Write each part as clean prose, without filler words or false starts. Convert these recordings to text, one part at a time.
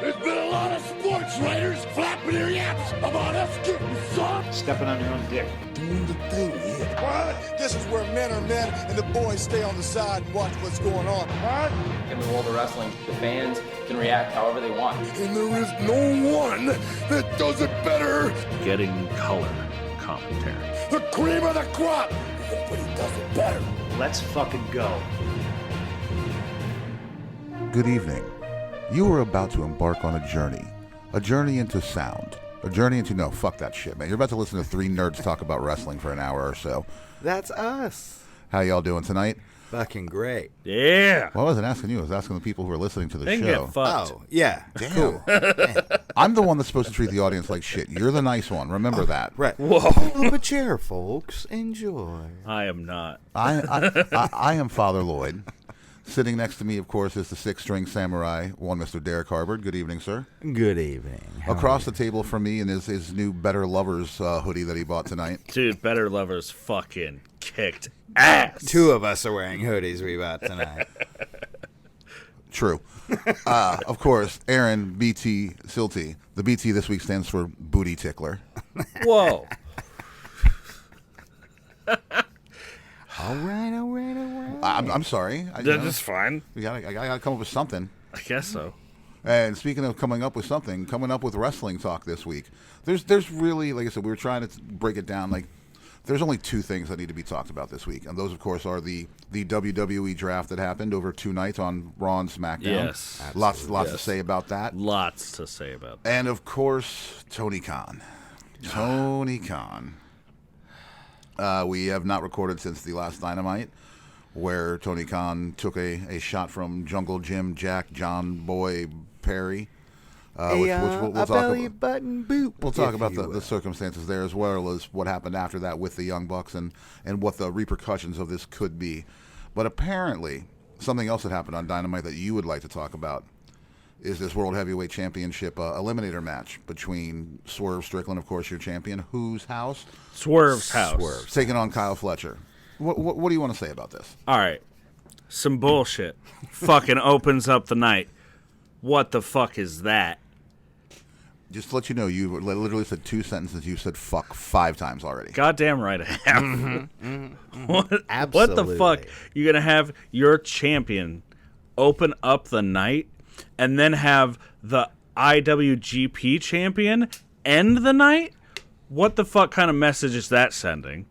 There's been a lot of sports writers flapping their yaps about us getting soft. Stepping on your own dick. Doing the thing here. What? This is where men are men and the boys stay on the side and watch what's going on. What? In the world of wrestling, the fans can react however they want. And there is no one that does it better. Getting color commentary. The cream of the crop. Nobody does it better. Let's fucking go. Good evening. You are about to embark on a journey into sound, a journey into, no, fuck that shit, man. You're about to listen to three nerds talk about wrestling for an hour or so. That's us. How y'all doing tonight? Fucking great. Yeah. Well, I wasn't asking you. I was asking the people who are listening to the They can show. get fucked. Oh, yeah. Damn. Cool. I'm the one that's supposed to treat the audience like shit. You're the nice one. Remember that. Right. Whoa. Pull up a chair, folks. Enjoy. I am not. I am Father Lloyd. Sitting next to me, of course, is the six-string samurai, one Mr. Derrick Harbord. Good evening, sir. Good evening. Across the table from me in his new Better Lovers hoodie that he bought tonight. Dude, Better Lovers fucking kicked ass. Two of us are wearing hoodies we bought tonight. True. Of course, Aaron BT Silty. The BT this week stands for Booty Tickler. Whoa. All right. I'm sorry. That's fine. I gotta come up with something. I guess so. And speaking of coming up with something, coming up with wrestling talk this week, there's really, like I said, we were trying to break it down. Like, there's only two things that need to be talked about this week, and those, of course, are the WWE draft that happened over 2 nights on Raw and SmackDown. Yes. Lots to say about that. Lots to say about that. And of course, Tony Khan. Tony Khan. We have not recorded since the last Dynamite, where Tony Khan took a shot from Jungle Jim Jack John Boy Perry. Which we'll talk belly about. button boot. We'll talk about the circumstances there, as well as what happened after that with the Young Bucks and what the repercussions of this could be. But apparently, something else that happened on Dynamite that you would like to talk about is this World Heavyweight Championship eliminator match between Swerve Strickland, of course, your champion, whose house? Swerve's house. Taking on Kyle Fletcher. What do you want to say about this? All right. Some bullshit. Fucking opens up the night. What the fuck is that? Just to let you know, you literally said 2 sentences. You said fuck 5 times already. Goddamn right I have. What the Absolutely. fuck? You're going to have your champion open up the night and then have the IWGP champion end the night? What the fuck kind of message is that sending?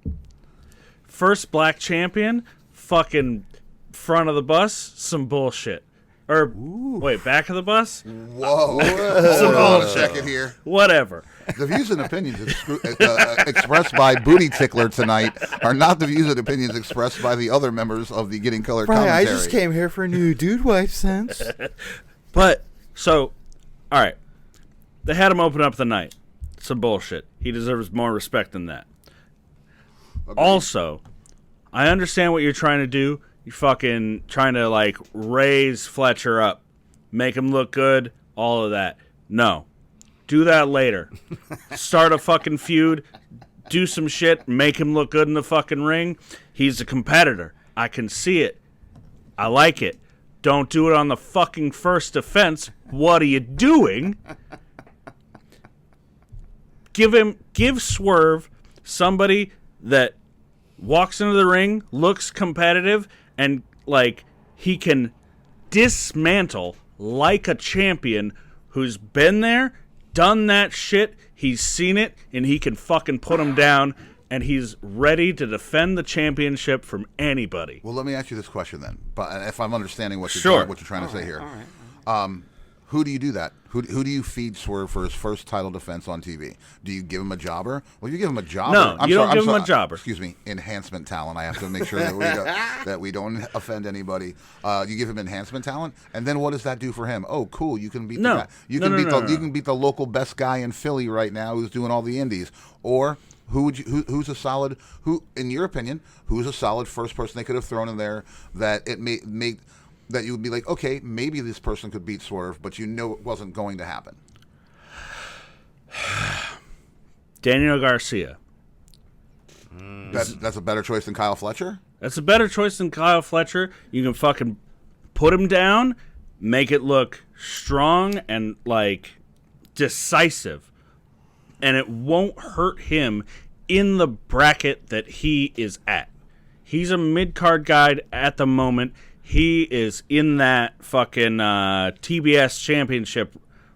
First black champion, fucking front of the bus, some bullshit. Or, wait, back of the bus? Whoa. Hold on a second here. Whatever. The views and opinions expressed by Booty Tickler tonight are not the views and opinions expressed by the other members of the Getting Color Right, commentary. I just came here for new dude wife sense. But, so, all right. They had him open up the night. Some bullshit. He deserves more respect than that. Agreed. Also, I understand what you're trying to do. You're fucking trying to, like, raise Fletcher up. Make him look good. All of that. No. Do that later. Start a fucking feud. Do some shit. Make him look good in the fucking ring. He's a competitor. I can see it. I like it. Don't do it on the fucking first defense. What are you doing? Give Swerve somebody that walks into the ring, looks competitive, and, like, he can dismantle like a champion who's been there, done that shit, he's seen it, and he can fucking put him down, and he's ready to defend the championship from anybody. Well, let me ask you this question then. But if I'm understanding what you're trying to say here. Who do you do that? Who do you feed Swerve for his first title defense on TV? Do you give him a jobber? Well, you give him a jobber. No, you don't give him a jobber. Excuse me, enhancement talent. I have to make sure that we don't offend anybody. You give him enhancement talent, and then what does that do for him? Oh, cool! You can beat the guy. You can beat the local best guy in Philly right now who's doing all the indies. Or who's a solid? Who, in your opinion, who's a solid first person they could have thrown in there that it made that you would be like, okay, maybe this person could beat Swerve, but you know it wasn't going to happen? Daniel Garcia. That's a better choice than Kyle Fletcher? That's a better choice than Kyle Fletcher. You can fucking put him down make it look strong and like decisive, and it won't hurt him in the bracket that he is at. He's a mid-card guy at the moment. He is in that fucking TBS championship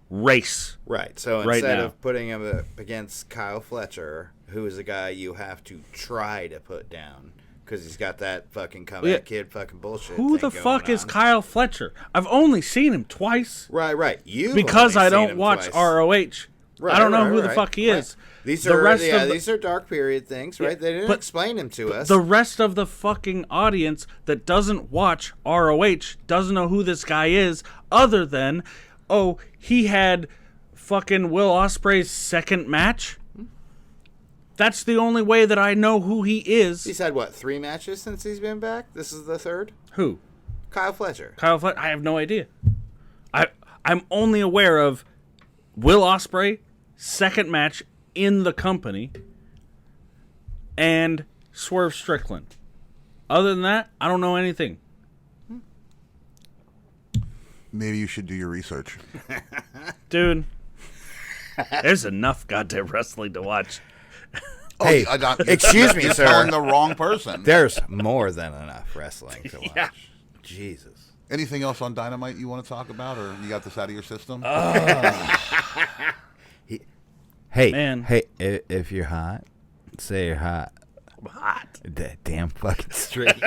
race. Right. So right instead now. of putting him up against Kyle Fletcher, who is a guy you have to try to put down because he's got that fucking comeback kid fucking bullshit. Who the fuck is Kyle Fletcher? I've only seen him twice. Right. You because I don't watch ROH. Right, I don't know who the fuck he is. These the are rest these are dark period things, right? They didn't explain him to us. The rest of the fucking audience that doesn't watch ROH doesn't know who this guy is, other than, oh, he had fucking Will Ospreay's second match. That's the only way that I know who he is. He's had, what, 3 matches since he's been back? This is the 3rd? Who? Kyle Fletcher. Kyle Fletcher? I have no idea. I'm only aware of Will Ospreay, second match in the company, and Swerve Strickland. Other than that, I don't know anything. Maybe you should do your research. Dude, there's enough goddamn wrestling to watch. Hey, excuse me, you're sir. telling the wrong person. There's more than enough wrestling to watch. Yeah. Jesus. Anything else on Dynamite you want to talk about, or you got this out of your system? Hey, Man. hey, if you're hot, say you're hot. I'm hot. That damn fucking straight.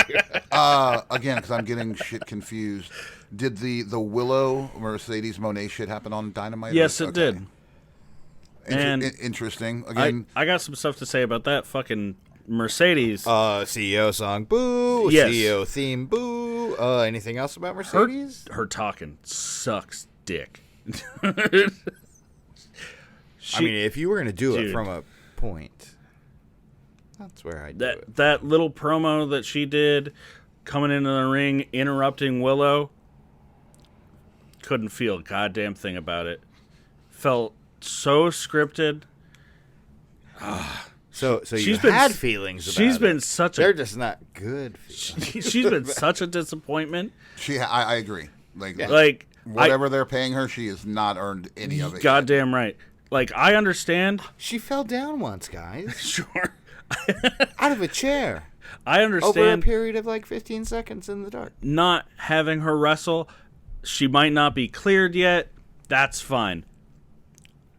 Again, because I'm getting shit confused. Did the Willow Mercedes Monet shit happen on Dynamite? Yes, it did. And interesting. Again, I got some stuff to say about that fucking Mercedes. CEO song, boo. Yes. CEO theme, boo. Anything else about Mercedes? Her talking sucks dick. I mean, if you were going to do Dude. it from a point, that's where I'd do it. That little promo that she did coming into the ring, interrupting Willow, couldn't feel a goddamn thing about it. Felt so scripted. So She's you been- had feelings about She's it. been such They're a just not good feelings. she's been such a disappointment. I agree. Like Whatever they're paying her, she has not earned any of it. goddamn right. Like, I understand. She fell down once, guys. Sure. Out of a chair. I Over a understand period of like 15 seconds in the dark. not having her wrestle. She might not be cleared yet. That's fine.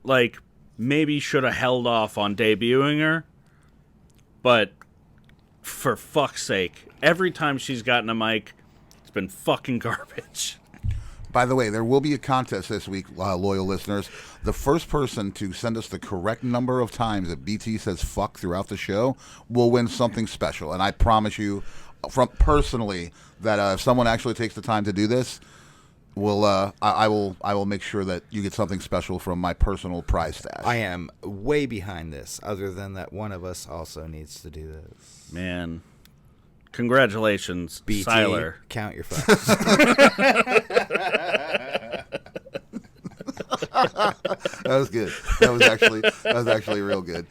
Like, maybe should have held off on debuting her. But for fuck's sake, every time she's gotten a mic, it's been fucking garbage. By the way, there will be a contest this week, loyal listeners. The first person to send us the correct number of times that BT says fuck throughout the show will win something special. And I promise you, from personally, that if someone actually takes the time to do this, I will make sure that you get something special from my personal prize stash. I am way behind this, other than that one of us also needs to do this. Man. Congratulations, BT, Siler. count your fucks. That was good. That was actually real good.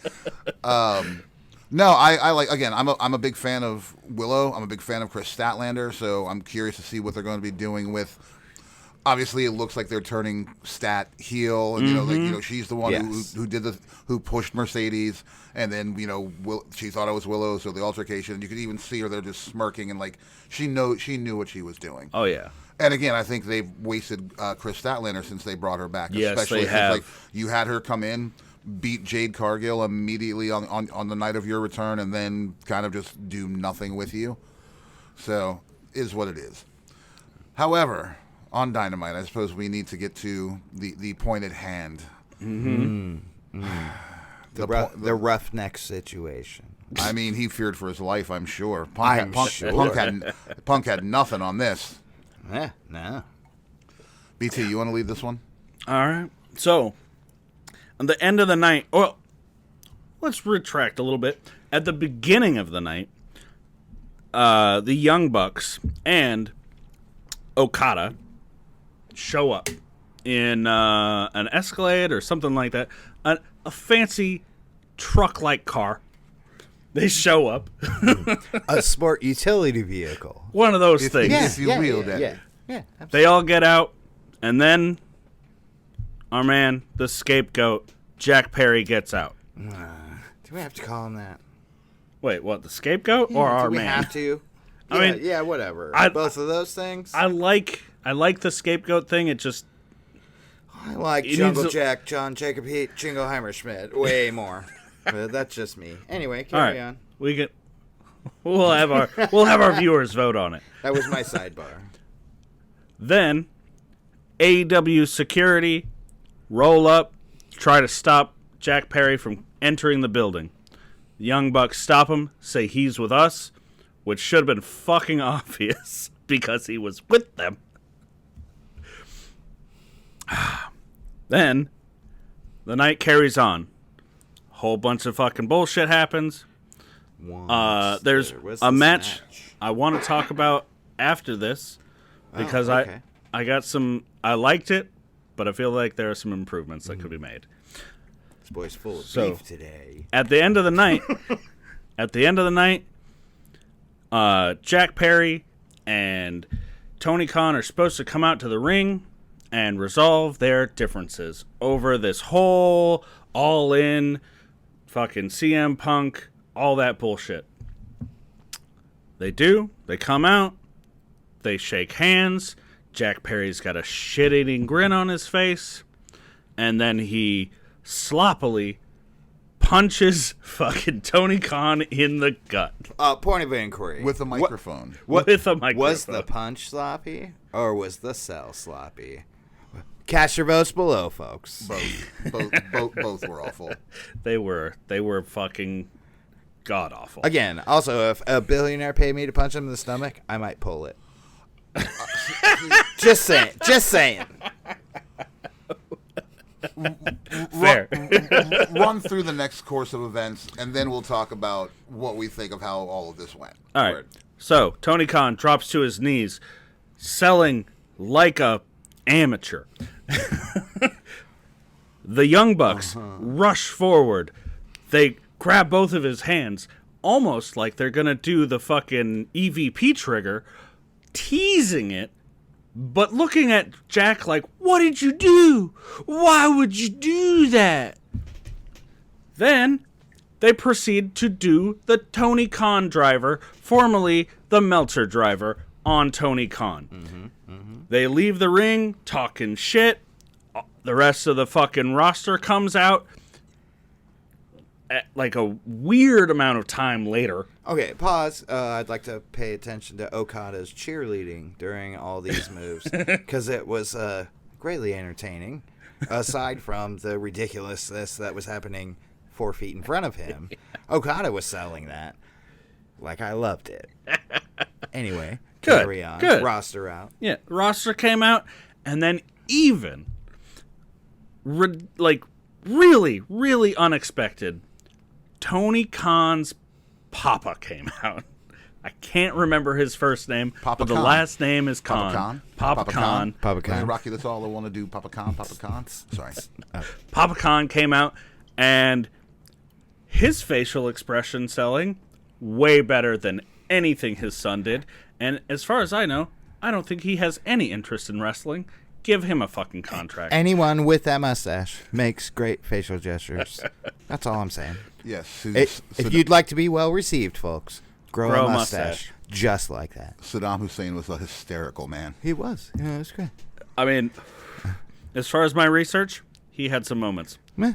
No, I like, again, I'm a big fan of Willow. I'm a big fan of Chris Statlander, so I'm curious to see what they're going to be doing with. Obviously, it looks like they're turning Stat heel, and she's the one who pushed Mercedes, and then she thought it was Willow, so the altercation. You could even see her there just smirking, and like she knew what she was doing. Oh yeah. And again, I think they've wasted Chris Statlander since they brought her back. Yes, especially they have. Since, you had her come in, beat Jade Cargill immediately on the night of your return, and then kind of just do nothing with you. So, is what it is. However, on Dynamite, I suppose we need to get to the point at hand. Mm-hmm. The roughneck situation. I mean, he feared for his life, I'm sure. Punk had nothing on this. No. BT, you want to lead this one? All right. So, on the end of the night, well, let's retract a little bit. At the beginning of the night, the Young Bucks and Okada show up in an Escalade or something like that, a fancy truck-like car. They show up. A sport utility vehicle. One of those things. If you wheeled it. Yeah, absolutely. They all get out, and then our man, the scapegoat, Jack Perry, gets out. Do we have to call him that? Wait, what? The scapegoat or our Do we man? have to? I Yeah, mean, yeah, whatever. Both of those things. I like the scapegoat thing. It just I like It Jungle needs a- Jack, John Jacob Heat, Jingleheimer Schmidt way more. But that's just me. Anyway, all carry right. on. We'll have our viewers vote on it. That was my sidebar. Then AEW security roll up, try to stop Jack Perry from entering the building. The Young Bucks stop him, say he's with us, which should have been fucking obvious because he was with them. Then the night carries on. Whole bunch of fucking bullshit happens. There's a match I want to talk about after this because okay. I got some. I liked it, but I feel like there are some improvements that could be made. This boy's full of So- beef today. At the end of the night, Jack Perry and Tony Khan are supposed to come out to the ring and resolve their differences over this whole all-in fucking CM Punk, all that bullshit. They do. They come out. They shake hands. Jack Perry's got a shit-eating grin on his face. And then he sloppily punches fucking Tony Khan in the gut. Point of inquiry. With a microphone. With a microphone. Was the punch sloppy or was the cell sloppy? Cast your votes below, folks. Both were awful. They were fucking god awful. Again, also, if a billionaire paid me to punch him in the stomach, I might pull it. Just saying. Just saying. Fair. Run through the next course of events, and then we'll talk about what we think of how all of this went. All right. So Tony Khan drops to his knees, selling like a amateur. The Young Bucks rush forward. They grab both of his hands, almost like they're gonna do the fucking EVP trigger, teasing it, but looking at Jack like, "What did you do? Why would you do that?" Then they proceed to do the Tony Khan driver, formerly the Meltzer driver, on Tony Khan. They leave the ring talking shit. The rest of the fucking roster comes out at like a weird amount of time later. Okay, pause. I'd like to pay attention to Okada's cheerleading during all these moves because it was greatly entertaining. Aside from the ridiculousness that was happening 4 feet in front of him, Okada was selling that. Like, I loved it. Anyway, carry on. Good. Roster out. Yeah, the roster came out, and then even, really, really unexpected, Tony Khan's Papa came out. I can't remember his first name, but the last name is Khan. Papa Khan. Rocky, that's all I want to do. Papa Khan. Sorry. Papa Khan came out, and his facial expression selling way better than anything his son did. And as far as I know, I don't think he has any interest in wrestling. Give him a fucking contract. Anyone with that mustache makes great facial gestures. That's all I'm saying. Yes. If you'd like to be well received, folks, grow a mustache just like that. Saddam Hussein was a hysterical man. He was. Yeah, it was great. I mean, as far as my research, he had some moments. Meh.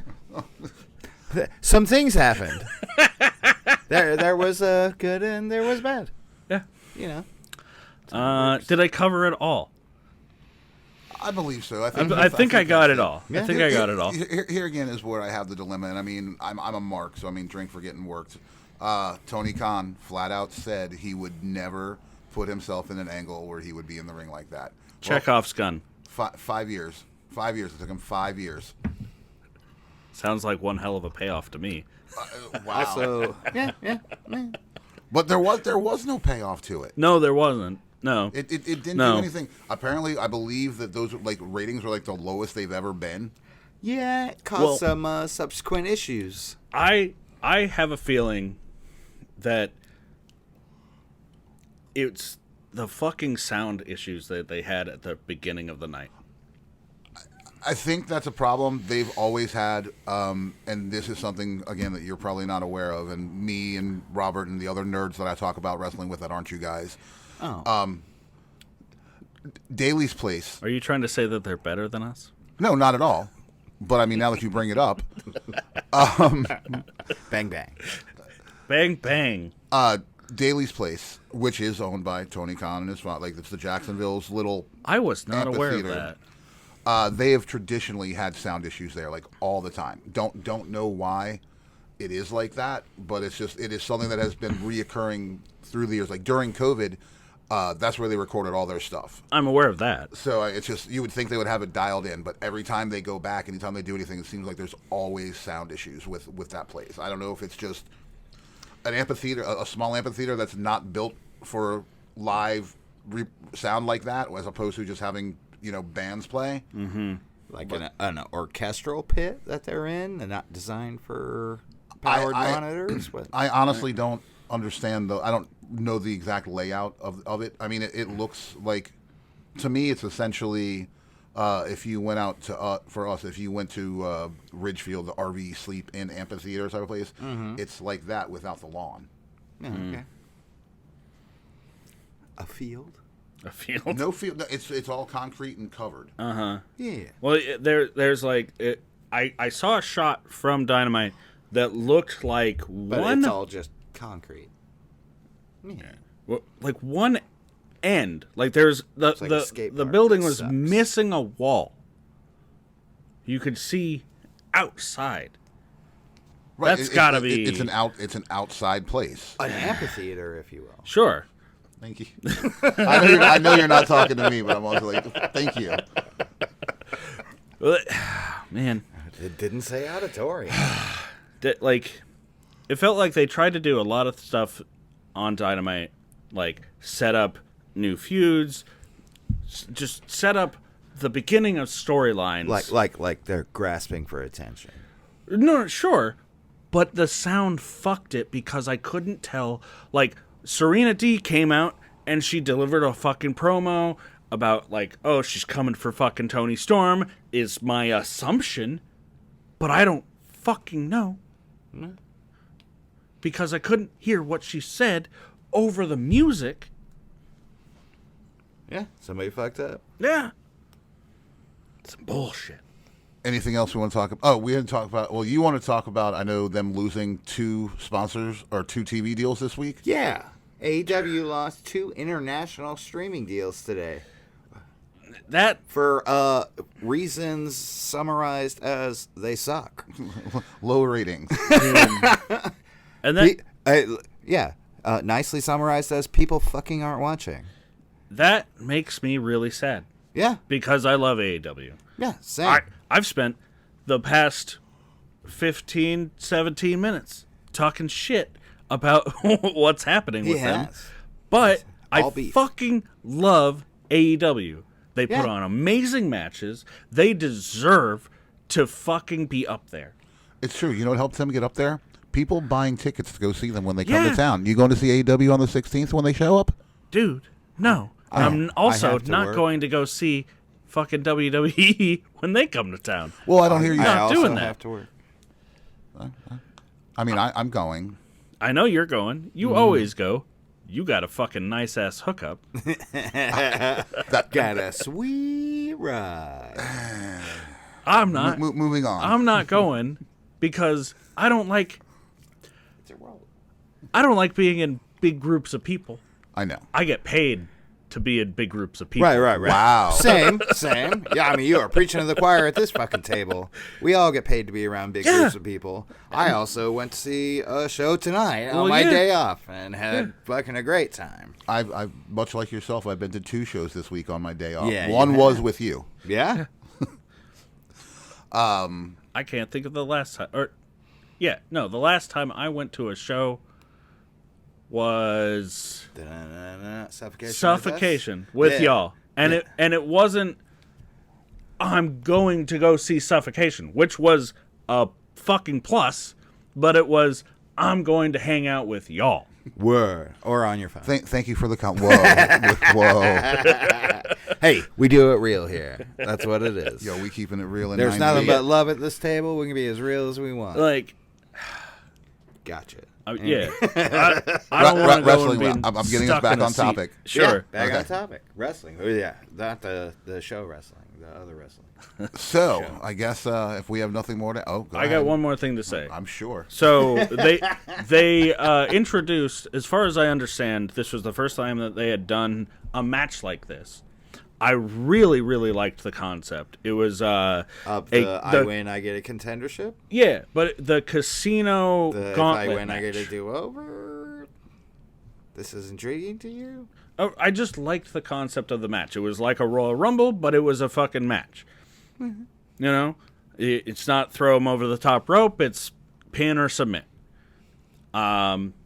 Some things happened. There was good and there was bad. Yeah. You know. Did I cover it all? I believe so. I think I got it all. Yeah. I think I got it all. Here again is where I have the dilemma, and I mean, I'm a mark, so I mean, drink for getting worked. Tony Khan flat out said he would never put himself in an angle where he would be in the ring like that. Chekhov's gun. 5 years. 5 years. It took him 5 years. Sounds like one hell of a payoff to me. Wow. So yeah. But there was no payoff to it. No, there wasn't. No. It didn't do anything. Apparently, I believe that those ratings were like the lowest they've ever been. Yeah, it caused some subsequent issues. I have a feeling that it's the fucking sound issues that they had at the beginning of the night. I think that's a problem they've always had, and this is something, again, that you're probably not aware of, and me and Robert and the other nerds that I talk about wrestling with that aren't you guys. Daly's Place. Are you trying to say that they're better than us? No, not at all. But, I mean, now that you bring it up. Bang, bang. Bang, bang. Daly's Place, which is owned by Tony Khan and his father, like it's the Jacksonville's little I was not aware of amphitheater. that. They have traditionally had sound issues there, like all the time. Don't know why it is like that, but it is something that has been reoccurring through the years. Like during COVID, that's where they recorded all their stuff. I'm aware of that. So it's just, you would think they would have it dialed in, but every time they go back, anytime they do anything, it seems like there's always sound issues with that place. I don't know if it's just an amphitheater, a small amphitheater that's not built for live sound like that, as opposed to just having bands play. Mm-hmm. Like an orchestral pit that they're in and not designed for powered monitors. I honestly don't understand I don't know the exact layout of it. I mean, it looks like, to me, it's essentially if you went out to if you went to Ridgefield, the RV Sleep Inn amphitheater type of place, it's like that without the lawn. Oh, okay. A field. A field? No field. No, it's all concrete and covered. Yeah. Well, there's like I saw a shot from Dynamite that looked like But one. it's all just concrete. Yeah. Like one end. Like there's It's like a skate the park building that was sucks. missing a wall. You could see outside. Right. That's gotta be. It's an outside place. An amphitheater, if you will. Sure. Thank you. I know you're not talking to me, but I'm also like, thank you. Well, man, It didn't say auditorium. like it felt like they tried to do a lot of stuff on Dynamite, like set up new feuds, just set up the beginning of storylines. Like they're grasping for attention. No, sure, but the sound fucked it because I couldn't tell. Like Serena D came out and she delivered a fucking promo about like, oh, she's coming for fucking Tony Storm, is my assumption, but I don't fucking know. Because I couldn't hear what she said over the music. Yeah, somebody fucked up. Yeah. Some bullshit. Anything else we want to talk about? Oh, we didn't talk about. Well, you want to talk about? I know them losing 2 sponsors or 2 TV deals this week. Yeah, AEW lost 2 international streaming deals today That for reasons summarized as they suck. Low ratings. and that Nicely summarized as people fucking aren't watching. that makes me really sad Yeah, because I love AEW. yeah, same. I've spent the past 15, 17 minutes talking shit about what's happening with them. Yes. But All I beef. fucking love AEW. They Yeah. put on amazing matches. They deserve to fucking be up there. It's true. You know what helps them get up there? People buying tickets to go see them when they come Yeah. to town. You going to see AEW on the 16th when they show up? Dude, no. I'm I also have to not work. going to go see fucking WWE when they come to town. Well, I don't hear you. I not also doing that. have to work. I mean, I'm going. I know you're going. You always go. You got a fucking nice ass hookup. Got a sweet ride. I'm not. Moving on. I'm not going because I don't like being in big groups of people. I know. I get paid to be in big groups of people. Right. Wow. Same. Yeah, I mean, you are preaching to the choir at this fucking table. We all get paid to be around big groups of people. I also went to see a show tonight on my day off and had fucking a great time. I've much like yourself. I've been to 2 shows this week on my day off. Yeah, One you was have. with you. Yeah? I can't think of the last time. The last time I went to a show was Suffocation. with Yeah. y'all, and it wasn't. I'm going to go see Suffocation, which was a fucking plus, but it was I'm going to hang out with y'all. Word. Or on your phone. Thank you for the whoa. Hey, we do it real here. That's what it is. Yo, we keeping it real. In There's 98. nothing but love at this table. We can be as real as we want. Like, Gotcha. yeah. I don't want to go wrestling. and be I'm getting stuck us back in a on seat. topic. Sure. Yeah, back Okay. on topic. Wrestling. Oh, yeah. Not the show wrestling. The other wrestling. So I guess if we have nothing more to, go I ahead. got one more thing to say. I'm sure. So they introduced, as far as I understand, this was the first time that they had done a match like this. I really, really liked the concept. It was I win, I get a contendership. Yeah, but the casino gauntlet if I win, match. I get a do-over. This is intriguing to you? Oh, I just liked the concept of the match. It was like a Royal Rumble, but it was a fucking match. Mm-hmm. You know, it's not throw them over the top rope. It's pin or submit.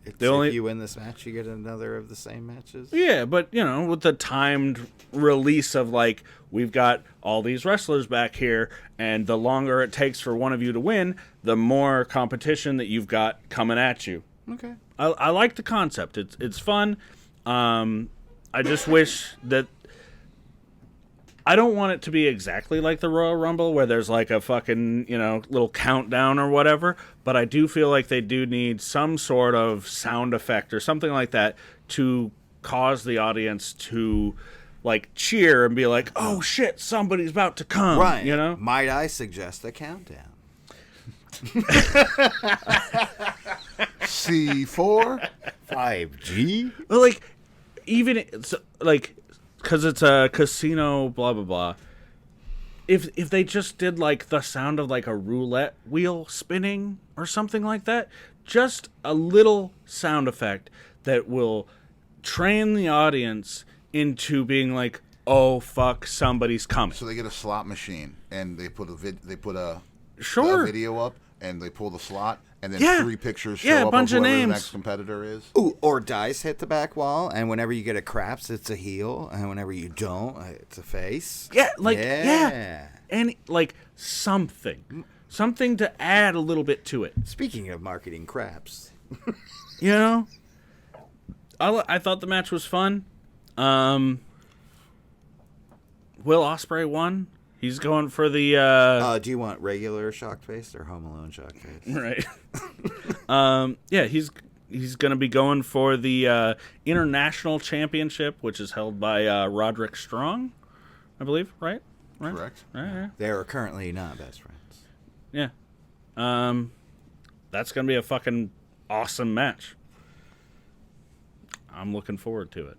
If you win this match, you get another of the same matches? Yeah, but, you know, with the timed release of, like, we've got all these wrestlers back here, and the longer it takes for one of you to win, the more competition that you've got coming at you. Okay. I like the concept. It's fun. I just wish that... I don't want it to be exactly like the Royal Rumble where there's like a fucking, you know, little countdown or whatever, but I do feel like they do need some sort of sound effect or something like that to cause the audience to like cheer and be like, oh shit, somebody's about to come. Right. You know? Might I suggest a countdown? C4, 5G? Well, like, even it's like, because it's a casino, blah blah blah. If they just did like the sound of like a roulette wheel spinning or something like that, just a little sound effect that will train the audience into being like, oh fuck, somebody's coming. so they get a slot machine and they put a Sure. video up and they pull the slot and then Yeah. 3 pictures show Yeah, a up bunch of of whoever names. the next competitor is. Ooh, or dice hit the back wall, and whenever you get a craps, it's a heel, and whenever you don't, it's a face. Yeah, like yeah. And like something to add a little bit to it. Speaking of marketing craps. You know, I thought the match was fun. Will Ospreay won. He's going for the Do you want regular shock face or Home Alone shock face? right. Yeah, he's going to be going for the international championship, which is held by Roderick Strong, I believe. Right. Correct. Right. They are currently not best friends. Yeah. That's going to be a fucking awesome match. I'm looking forward to it.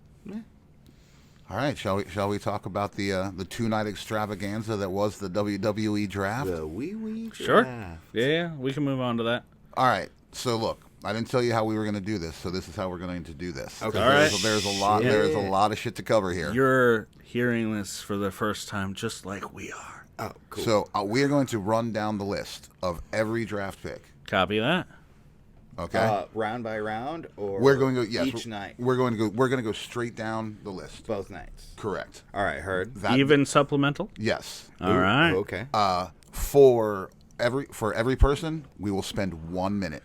All right, shall we talk about the 2-night extravaganza that was the WWE draft? The wee Sure. giraffe. Yeah, we can move on to that. All right. So look, I didn't tell you how we were going to do this, so this is how we're going to do this. Okay. All right. There's a lot. Shit. There is a lot of shit to cover here. You're hearing this for the first time, just like we are. Oh, cool. So we are going to run down the list of every draft pick. Copy that. Okay. Round by round, or We're going to go. each night, We're going to go straight down the list. both nights. Correct. All right, heard. Even supplemental. Yes. All right. Okay. For every person, we will spend 1 minute.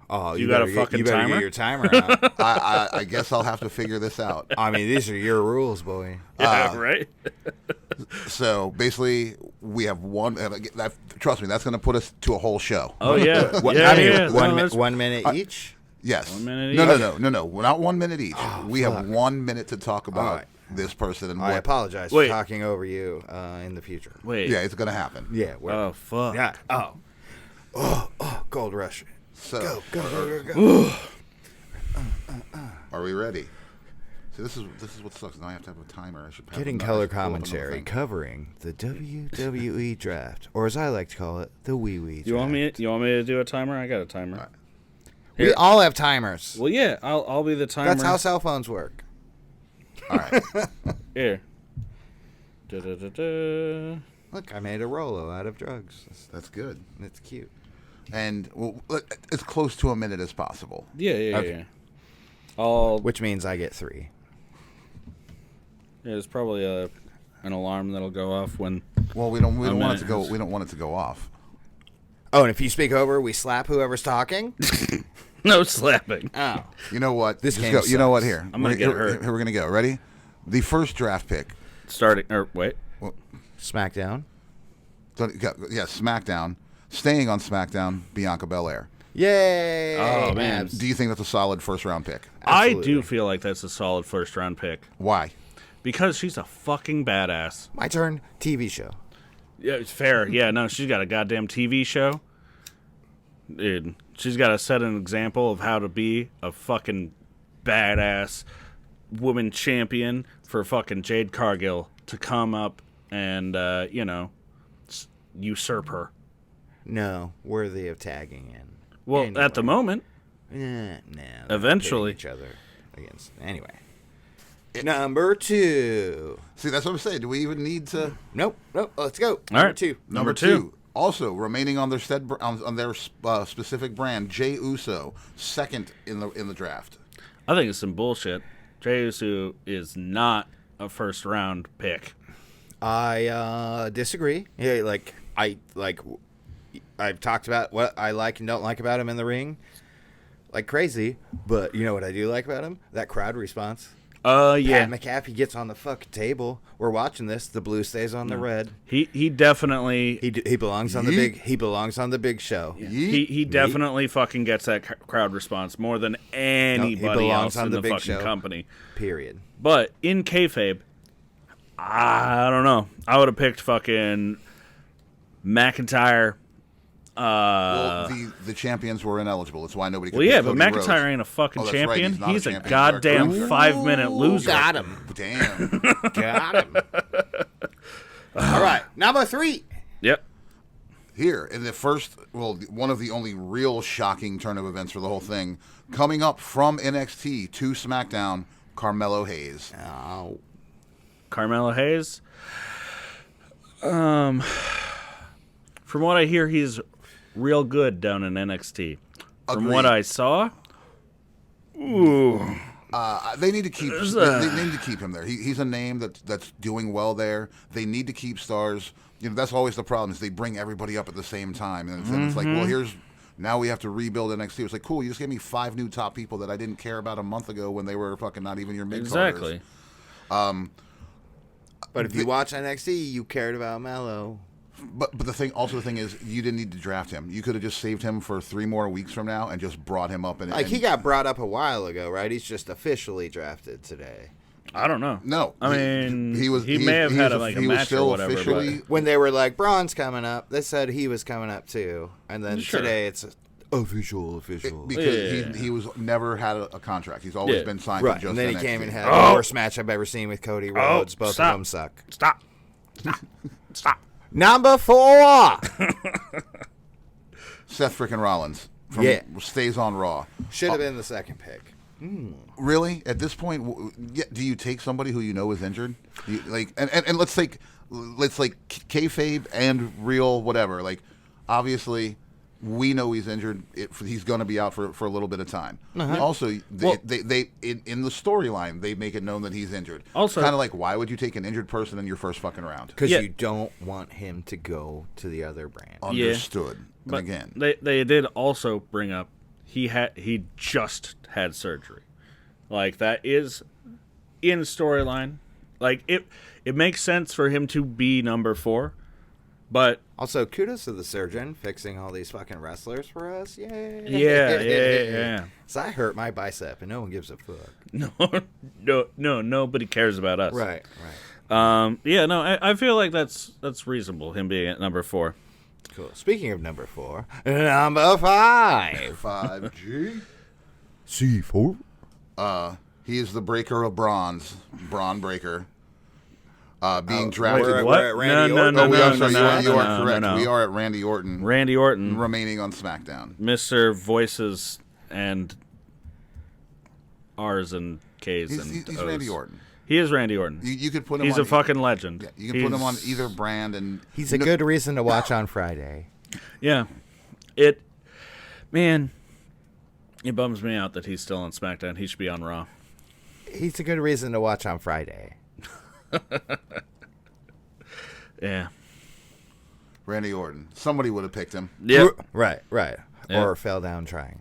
Oh, You got a better fucking you better timer? Get your timer out. I guess I'll have to figure this out. I mean, these are your rules, boy. Yeah, right. So basically, we have one. Trust me, that's going to put us to a whole show. Oh yeah. I mean, yeah. No, that's- 1 minute each. Yes. 1 minute No. We're not 1 minute each. we have 1 minute to talk about All right. this person and I what. apologize Wait. for talking over you in the future. Wait. Yeah, it's going to happen. Yeah. Oh fuck. Yeah. Oh, Gold Rush. So, Go. are we ready? See, this is what sucks. Now I have to have a timer. I should have Getting another- color I should pull up another commentary thing. covering the WWE draft, or as I like to call it, the wee wee draft. You want me to do a timer? I got a timer. Right. We all have timers. Well, yeah. I'll be the timer. That's how cell phones work. All right. Here. Da-da-da-da. Look, I made a Rolo out of drugs. That's good. It's cute. And as close to a minute as possible. Yeah. Okay. I'll. Which means I get 3. Yeah, there's probably an alarm that'll go off when. Well, we don't want it minute to go. is- We don't want it to go off. Oh, and if you speak over, we slap whoever's talking. No slapping. Oh. You know what? This Just game go. You know what? sucks. Here. I'm gonna get hurt. Here we're going to go. Ready? The first draft pick. Wait. SmackDown. Yeah, SmackDown. Staying on SmackDown, Bianca Belair. Yay! Oh, man. Do you think that's a solid first-round pick? Absolutely. I do feel like that's a solid first round pick Why? because she's a fucking badass. My turn. TV show. Yeah, it's fair. Yeah, no, she's got a goddamn TV show. Dude, she's got to set an example of how to be a fucking badass woman champion for fucking Jade Cargill to come up and, usurp her. No, worthy of tagging in. Well, Anyway. at the moment, No. Eventually. Each other against. Anyway. Number 2. See, that's what I'm saying. Do we even need to? Nope. Let's go. All Number right. 2. Number two. Also, remaining on their specific brand, Jey Uso, second in the draft. I think it's some bullshit. Jey Uso is not a first round pick. I disagree. Yeah, I've talked about what I like and don't like about him in the ring, like crazy. But you know what I do like about him? That crowd response. Yeah. Pat McAfee gets on the fucking table. We're watching this. The blue stays on the red. He definitely He belongs on the big. He belongs on the big show. he definitely fucking gets that crowd response more than anybody belongs else on in the the big fucking show. company. Period. But in kayfabe, I don't know. I would have picked fucking McIntyre. Well, the champions were ineligible. That's why nobody could Well, yeah, pick but Cody McIntyre Rhodes. ain't a fucking Oh, that's right, champion. he's not a He's a champion. goddamn Sorry. 5-minute loser. Got him. Damn. Got him. All right. Number 3. Yep. Here, in the first, one of the only real shocking turn of events for the whole thing, coming up from NXT to SmackDown, Carmelo Hayes. Oh. Carmelo Hayes. From what I hear, he's real good down in NXT. From Agreed. what I saw, ooh, They need to keep. They need to keep him there. He's a name that's doing well there. They need to keep stars. You know, that's always the problem is they bring everybody up at the same time, and then it's like, well, now we have to rebuild NXT. It's like, cool, you just gave me 5 new top people that I didn't care about a month ago when they were fucking not even your mid-carders. exactly. But if you watch NXT, you cared about Mello. But the thing is, you didn't need to draft him. You could have just saved him for 3 more weeks from now and just brought him up. He got brought up a while ago, right? He's just officially drafted today. I don't know. No, I mean, he may have had a he was match still or whatever. officially. But When they were like, Braun's coming up, they said he was coming up too. And then Sure. today it's official. Because he was never had a contract. He's always been signed Right. to just And then he NXT. came and had the worst match I've ever seen with Cody Rhodes. Both stop. of them suck. stop. Number 4. Seth freaking Rollins stays on Raw. Should have been the second pick. Really? At this point, do you take somebody who you know is injured? And let's take kayfabe and real whatever. Like, obviously, we know he's injured. He's going to be out for a little bit of time. Also, they in the storyline they make it known that he's injured. Also, kind of like, why would you take an injured person in your first fucking round? Because you don't want him to go to the other brand. Understood. But and again, they did also bring up he just had surgery. Like, that is in storyline. Like, it makes sense for him to be number 4, but Also, kudos to the surgeon fixing all these fucking wrestlers for us. Yay. yeah. So I hurt my bicep and no one gives a fuck. No, nobody cares about us. Right. I feel like that's reasonable, him being at number 4. Cool. Speaking of number 4, number 5. 5G. C4. He is the breaker of bronze, Braun Breaker. Being Wait, drafted. what? We're at Randy No, Orton. no, Oh, no, I'm sorry. no, You are no, correct. no. We are at Randy Orton. Randy Orton, Remaining on SmackDown. Mr. Voices and R's and K's and He's O's. Randy Orton. He is Randy Orton. You could put him. He's on, a fucking legend. Yeah, you can put him on either brand, and He's a good reason to watch on Friday. Yeah. It bums me out that he's still on SmackDown. He should be on Raw. He's a good reason to watch on Friday. Yeah. Randy Orton. Somebody would have picked him. Yep. Right. Yeah. Or fell down trying.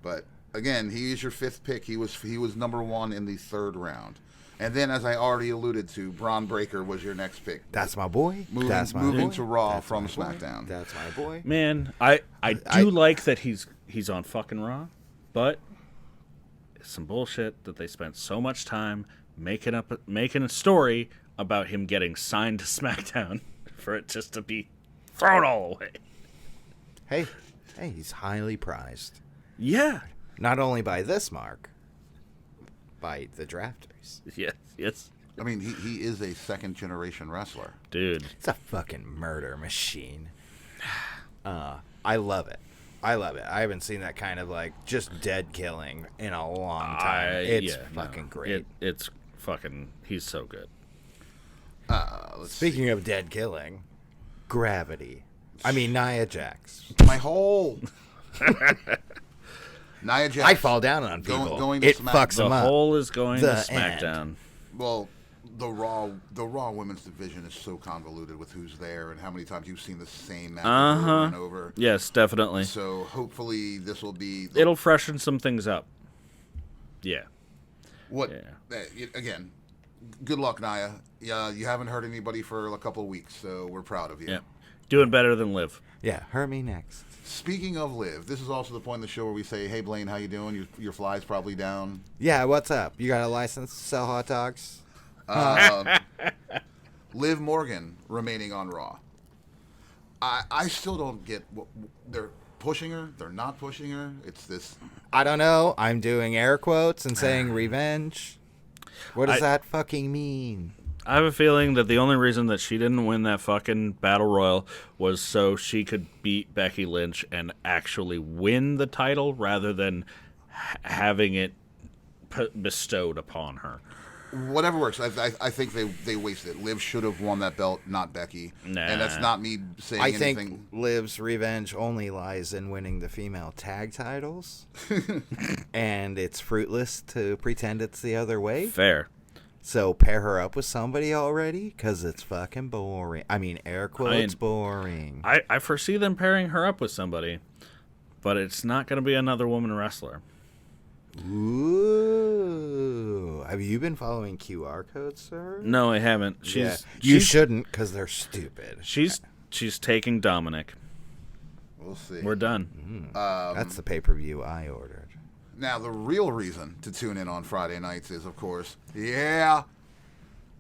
But again, he is your 5th pick. He was number 1 in the 3rd round. And then, as I already alluded to, Braun Breaker was your next pick. That's my boy. Moving to Raw from SmackDown. That's my boy. Man, I do like that he's on fucking Raw, but it's some bullshit that they spent so much time making a story about him getting signed to SmackDown for it just to be thrown all away. Hey, he's highly prized. Yeah. Not only by this mark, by the drafters. Yes. I mean, he is a 2nd-generation wrestler. Dude. It's a fucking murder machine. I love it. I haven't seen that kind of just dead killing in a long time. It's great. It's fucking. He's so good. Speaking of dead killing, Gravity. I mean Nia Jax. My whole Nia Jax. I fall down on people. Going to it Smack- fucks them The up. whole is going The to SmackDown. Well, the Raw women's division is so convoluted with who's there and how many times you've seen the same match over and over. Yes, definitely. So hopefully this will be. It'll freshen some things up. Yeah. Again, good luck, Nia. Yeah, you haven't hurt anybody for a couple of weeks, so we're proud of you. Yeah. Doing better than Liv. Yeah, hurt me next. Speaking of Liv, this is also the point in the show where we say, "Hey, Blaine, how you doing? Your fly's probably down." Yeah, what's up? You got a license to sell hot dogs? Liv Morgan remaining on Raw. I still don't get what they're pushing her. They're not pushing her. It's this. I don't know. I'm doing air quotes and saying revenge. What does that fucking mean? I have a feeling that the only reason that she didn't win that fucking Battle Royal was so she could beat Becky Lynch and actually win the title rather than having it bestowed upon her. Whatever works. I think they wasted it. Liv should have won that belt, not Becky. Nah. And that's not me saying I anything. think Liv's revenge only lies in winning the female tag titles. And it's fruitless to pretend it's the other way. Fair. So pair her up with somebody already, because it's fucking boring. I mean, air quotes, boring. I foresee them pairing her up with somebody, but it's not going to be another woman wrestler. Ooh. Have you been following QR codes, sir? No, I haven't. You shouldn't, because they're stupid. She's taking Dominic. We'll see. We're done. That's the pay-per-view I ordered. Now, the real reason to tune in on Friday nights is, of course,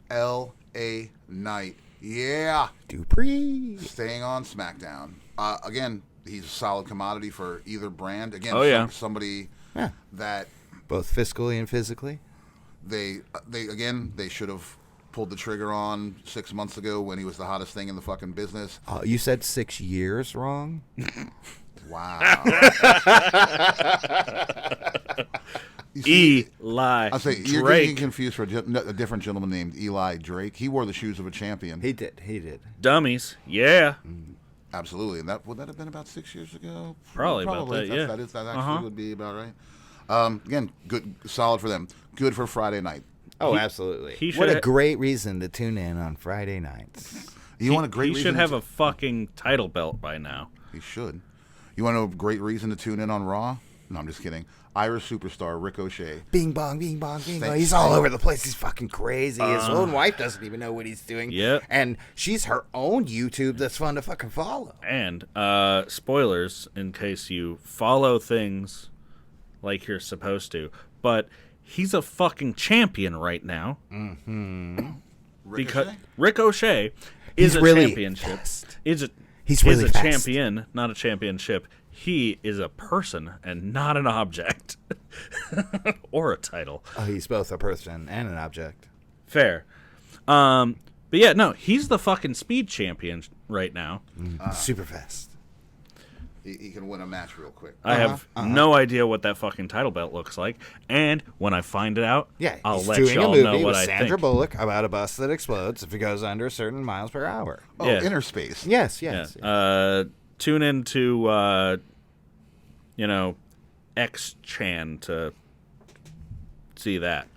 L.A. Knight. Yeah. Dupree. Staying on SmackDown. Again, he's a solid commodity for either brand. Again, somebody that... Both fiscally and physically? They should have pulled the trigger on 6 months ago when he was the hottest thing in the fucking business. You said 6 years wrong? Wow. Eli I'll say, Drake. you're getting confused for a different gentleman named Eli Drake. He wore the shoes of a champion. He did. Dummies. Yeah. Absolutely. And would that have been about 6 years ago? Probably about that, yeah. That actually would be about right. Again, good, solid for them. Good for Friday night. Oh, absolutely. What a great reason to tune in on Friday nights. You want a great reason? He should have a fucking title belt by now. He should. You want a great reason to tune in on Raw? No, I'm just kidding. Irish superstar Ricochet. Bing bong, bing bong, bing bong. He's all over the place. He's fucking crazy. His own wife doesn't even know what he's doing. Yep. And she's her own YouTube that's fun to fucking follow. And spoilers in case you follow things like you're supposed to. But he's a fucking champion right now. Mm-hmm. Because Ricochet is a really championship. Fast. He's really a fast. champion, not a championship. He is a person and not an object. Or a title. Oh, he's both a person and an object. Fair. But yeah, no, he's the fucking speed champion right now. Super fast. He can win a match real quick. I have no idea what that fucking title belt looks like. And when I find it out, I'll he's let doing y'all a movie know what with I Sandra think. Bullock about a bus that explodes if it goes under certain miles per hour. Oh, Yeah. Inner Space. Yes. Tune in to, X-Chan to see that.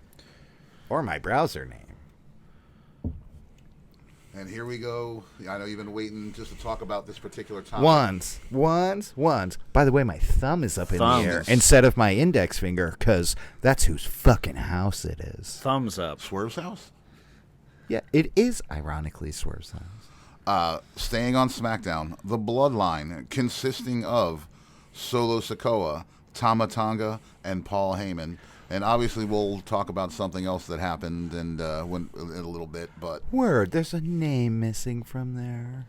Or my browser name. And here we go. I know you've been waiting just to talk about this particular topic. Wands. By the way, my thumb is up in the air Thumbs. instead of my index finger, because that's whose fucking house it is. Thumbs up. Swerve's house? Yeah, it is ironically Swerve's house. Staying on SmackDown, the Bloodline, consisting of Solo Sikoa, Tama Tonga, and Paul Heyman. And obviously, we'll talk about something else that happened in a little bit. But Word, there's a name missing from there.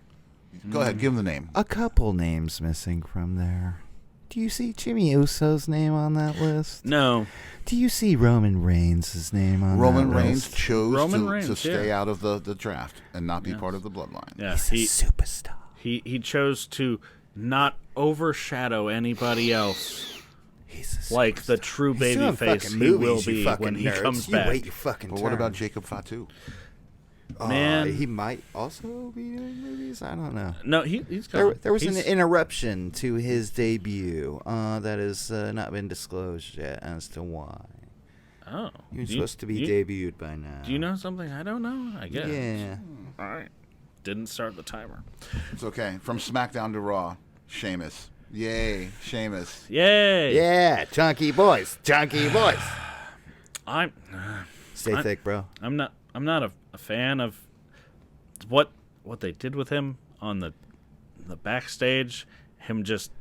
go ahead, give him the name. A couple names missing from there. Do you see Jimmy Uso's name on that list? No. Do you see Roman Reigns' name on Roman that Reigns list? chose to Reigns, stay out of the draft and not be part of the Bloodline. Yeah, He's a superstar. he chose to not overshadow anybody else. He's a Like the true He's doing babyface fucking he will movies, you be fucking when he nerds. comes You back. wait your fucking But what about turn. Jacob Fatu? Man. He might also be doing movies. I don't know. No, he's gone. There was an He's- interruption to his debut that has not been disclosed yet as to why. Oh. He was You- supposed to be you- debuted by now. Do you know something I don't know? I guess. Yeah. All right. Didn't start the timer. It's okay. From SmackDown to Raw, Sheamus. Yay, Sheamus. Yay. Yeah, chunky boys. Chunky boys. I'm Stay thick, bro. I'm not a fan of what they did with him on the backstage. Him just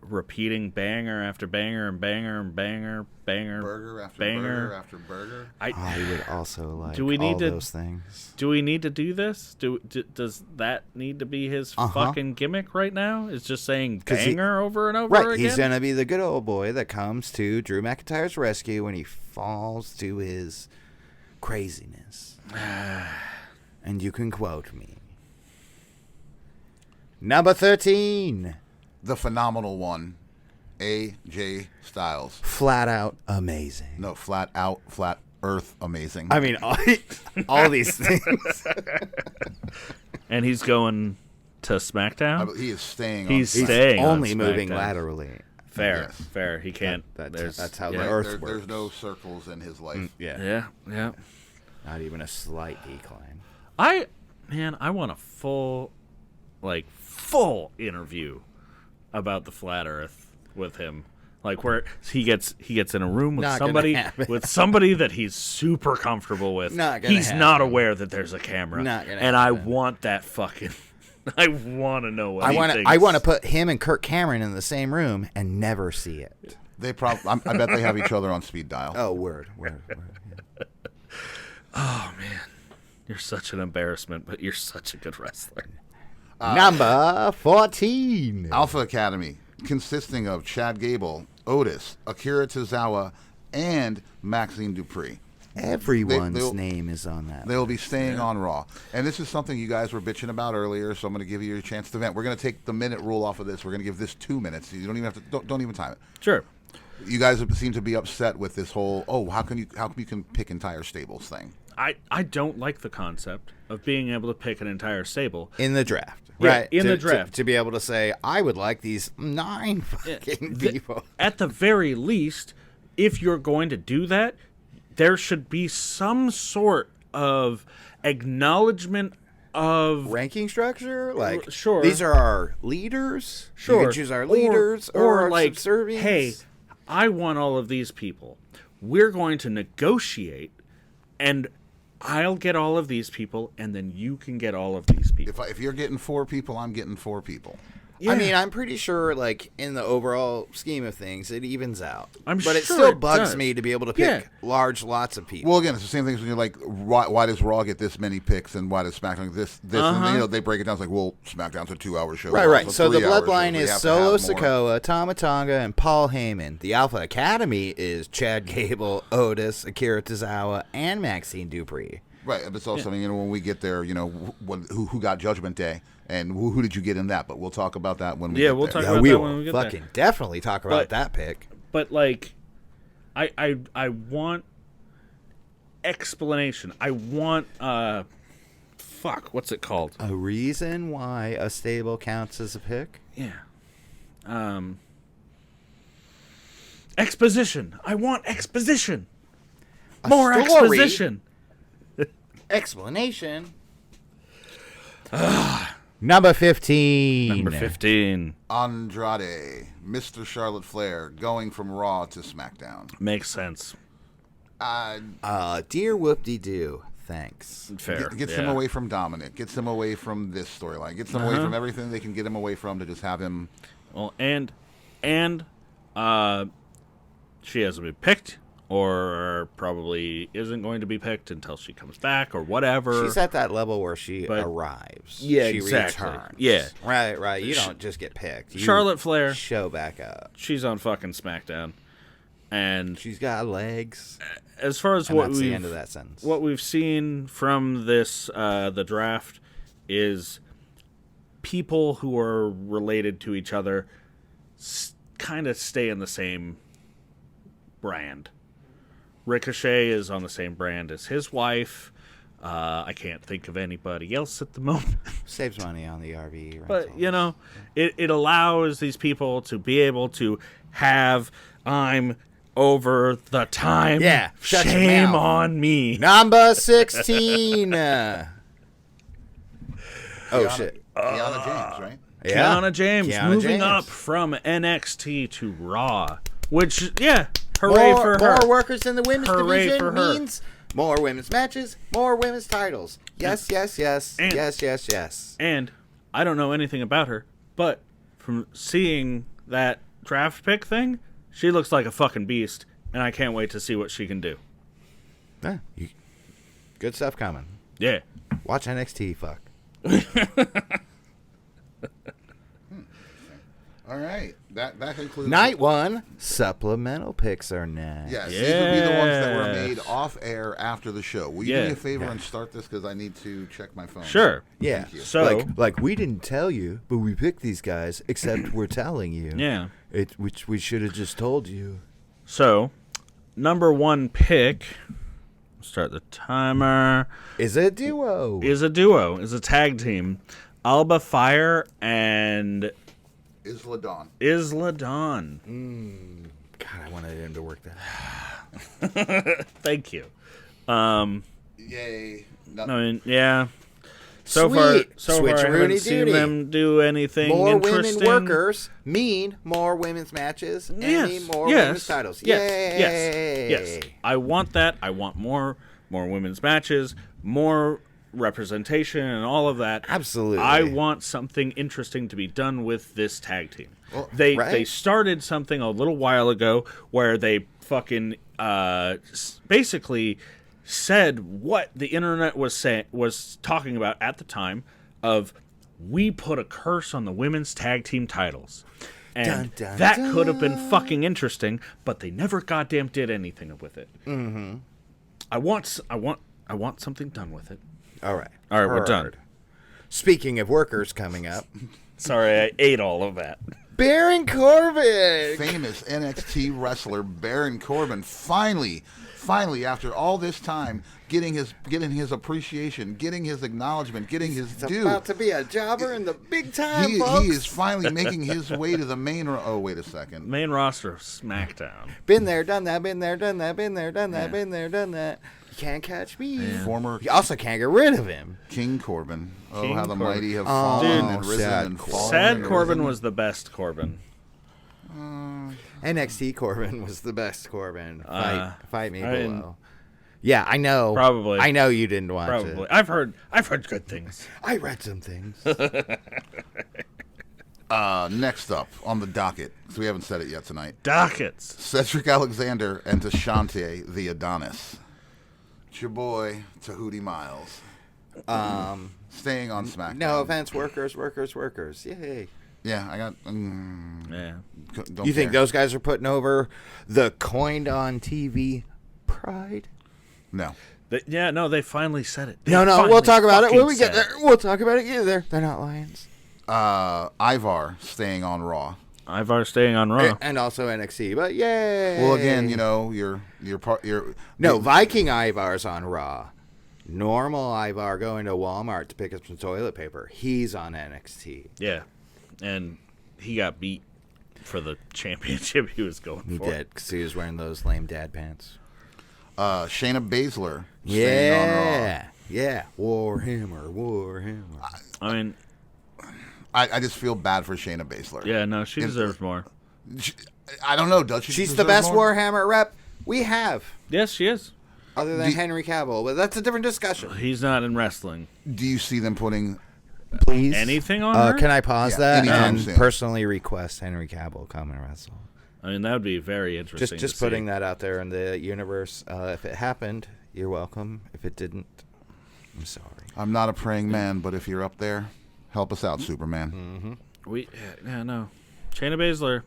repeating banger after banger and banger and banger, Burger after banger. burger after burger. I would also like Do we need all to- those things. Do we need to do this? Does that need to be his fucking gimmick right now? Is just saying 'Cause he- banger over and over Right, again? he's gonna be the good old boy that comes to Drew McIntyre's rescue when he falls to his craziness. And you can quote me. Number 13. The phenomenal one, AJ Styles. Flat out amazing. No, flat out, flat earth amazing. I mean, all these things. And he's going to SmackDown. He is staying. He's on staying on only moving SmackDown. laterally. Fair, Yes. fair. He can't. That's how Yeah, the earth there's works. no circles in his life. Yeah. Yeah. Not even a slight decline. I want a full interview about the flat Earth with him, like where he gets in a room with Not gonna somebody happen. that he's super comfortable with. Not gonna He's not happen. aware that there's a camera. Not gonna and I happen. want that fucking. I want to know what I he want thinks. to put him and Kirk Cameron in the same room and never see it. They probably. I bet they have each other on speed dial. Oh, word. Yeah. Oh man, you're such an embarrassment, but you're such a good wrestler. Number 14. Alpha Academy, consisting of Chad Gable, Otis, Akira Tozawa, and Maxine Dupree. Everyone's they'll- name is on that. They'll be staying on Raw. And this is something you guys were bitching about earlier, so I'm going to give you a chance to vent. We're going to take the minute rule off of this. We're going to give this 2 minutes. You don't even have to. Don't even time it. Sure. You guys seem to be upset with this whole. Oh, how come you can pick entire stables thing? I don't like the concept of being able to pick an entire stable. In the draft. Yeah, Right. in the draft. To be able to say, I would like these 9 fucking people. At the very least, if you're going to do that, there should be some sort of acknowledgement of Ranking structure? Like, Sure. these are our leaders. sure. You can choose our leaders or our like, subservients. hey, I want all of these people. We're going to negotiate, and I'll get all of these people, and then you can get all of these people. If you're getting 4 people, I'm getting 4 people. Yeah. I mean, I'm pretty sure, like, in the overall scheme of things, it evens out. I'm but it sure still it bugs does. me to be able to pick Yeah. large lots of people. Well, again, it's the same thing as when you're like, why does Raw get this many picks and why does SmackDown get this? And then, they break it down. It's like, well, SmackDown's a 2-hour show. Right, Raw's right. a So the 3-hour show. bloodline We is have to Solo have more. Sikoa, Tama Tonga, and Paul Heyman. The Alpha Academy is Chad Gable, Otis, Akira Tozawa, and Maxine Dupree. Right, but it's also, when we get there, who got Judgment Day and who did you get in that? But we'll talk about that when we get we'll there. talk Yeah, about we that will when we get fucking there. definitely talk about But- that pick. But like, I want explanation. I want what's it called? A reason why a stable counts as a pick? Yeah. Exposition. I want exposition. More story. exposition. Explanation. Number 15. Number 15. Andrade, Mr. Charlotte Flair, going from Raw to SmackDown. Makes sense. Dear whoop-de-doo. Thanks. Fair. Gets yeah. him away from Dominic. Gets him away from this storyline. Gets him away from everything they can get him away from to just have him. Well, and she hasn't been picked, or probably isn't going to be picked until she comes back, or whatever. She's at that level where she arrives. Yeah, she exactly. returns. Yeah. Right. You don't just get picked. You Charlotte Flair. show back up. She's on fucking SmackDown. And She's got legs. as far as And what that's the we've end of that sentence. what we've seen from this the draft is people who are related to each other kind of stay in the same brand. Ricochet is on the same brand as his wife. I can't think of anybody else at the moment. Saves money on the RV. But, you know, it allows these people to be able to have I'm over the time. Yeah, shut your shame mouth. on me. Number 16. Oh, shit. Kiana James, right? Yeah. Kiana James Kiana moving James. up from NXT to Raw. Which, yeah, hooray for her. More workers in the women's Hooray division for her. means more women's matches, more women's titles. Yes. And- Yes. And I don't know anything about her, but from seeing that draft pick thing, she looks like a fucking beast, and I can't wait to see what she can do. Yeah, good stuff coming. Yeah. Watch NXT, fuck. All right. That concludes. Night 1, supplemental picks are next. Yes, these would be the ones that were Yes. made off air after the show. Will you Yeah. do me a favor and start this because I need to check my phone? Sure. Yeah. Thank you. So, like we didn't tell you, but we picked these guys, except we're telling you. yeah. Which we should have just told you. So, number 1 pick, start the timer, Is a duo. is a duo, is a tag team. Alba Fire and Isla Dawn. Isla Dawn. God, I wanted him to work that. Thank you. Yay. I mean, yeah. So Sweet. far, I haven't Switcheroonie seen duty. them do anything More interesting. women workers mean more women's matches and mean more women's titles. Yay! Yes. I want that. I want more women's matches, more representation, and all of that. Absolutely. I want something interesting to be done with this tag team. Well, They started something a little while ago where they fucking basically said what the internet was talking about at the time of we put a curse on the women's tag team titles. And Dun, dun, that dun. could have been fucking interesting, but they never goddamn did anything with it. Mm-hmm. I want something done with it. All right. We're done. Speaking of workers coming up, Sorry, I ate all of that. Baron Corbin. Famous NXT wrestler Baron Corbin finally after all this time getting his appreciation, getting his acknowledgement, getting his It's due. about to be a jobber in the big time, He folks. is finally making his way to the main. Oh, wait a second. Main roster of SmackDown. Been there, done that. Been there, done that. Been there, done that. Been there, done that. You can't catch me. Former You also can't get rid of him. King Corbin. Oh, King how the Corbin. mighty have fallen Dude, and risen sad and fallen. Sad and Corbin risen. was the best Corbin. NXT Corbin was the best Corbin. Fight me I didn't- below. Yeah, I know. Probably. I know you didn't watch Probably. it. I've heard good things. I read some things. Next up on the docket, so we haven't said it yet tonight. Dockets. Cedric Alexander and Tashante the Adonis. It's your boy Tahuti Miles. Staying on SmackDown. No offense, workers. Yay. Yeah, I got. Yeah. You think those guys are putting over the coined on TV pride? No. They finally said it. They No, we'll finally talk about it when fucking we get said there. We'll talk about it. Yeah, they're not lions. Ivar staying on Raw. Ivar staying on Raw. And also NXT, but yay. Well, again, you know, you're Viking Ivar's on Raw. Normal Ivar going to Walmart to pick up some toilet paper. He's on NXT. Yeah. And he got beat for the championship he was going He for. did because he was wearing those lame dad pants. Shayna Baszler staying on Raw. Yeah. Yeah, Warhammer. I mean, I just feel bad for Shayna Baszler. yeah, no, she deserves more. I don't know. Does she? She's the deserve best more? Warhammer rep we have, Yes, she is. other than Henry Cavill. But that's a different discussion. He's not in wrestling. Do you see them putting? Please. Anything on her? Can I pause Yeah, that anytime and soon. personally request Henry Cavill come and wrestle? I mean, that would be very interesting. Just to putting see. that out there in the universe. If it happened, you're welcome. If it didn't, I'm sorry. I'm not a praying man, but if you're up there, help us out, Superman. No. Shayna Baszler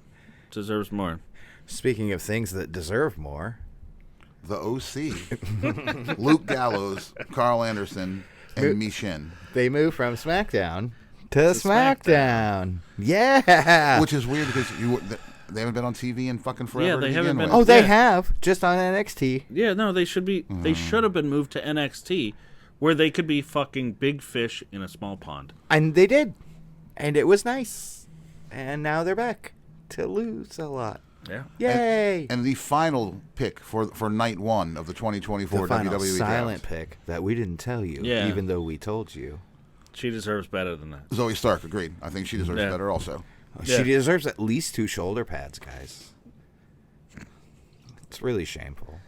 deserves more. Speaking of things that deserve more, The OC, Luke Gallows, Carl Anderson, and Michin. they moved from SmackDown to SmackDown. Yeah. Which is weird because they haven't been on TV in fucking forever. Yeah, to they begin haven't been- with. Oh, they Yeah. have just on NXT. Yeah, no, they should be. They should have been moved to NXT, where they could be fucking big fish in a small pond. And they did. And it was nice. And now they're back to lose a lot. Yeah. Yay! And the final pick for night one of the 2024 the final WWE silent draft. pick that we didn't tell you, Yeah. even though we told you. She deserves better than that. Zoe Stark, agreed. I think she deserves Yeah. better also. Yeah. She deserves at least 2 shoulder pads, guys. It's really shameful.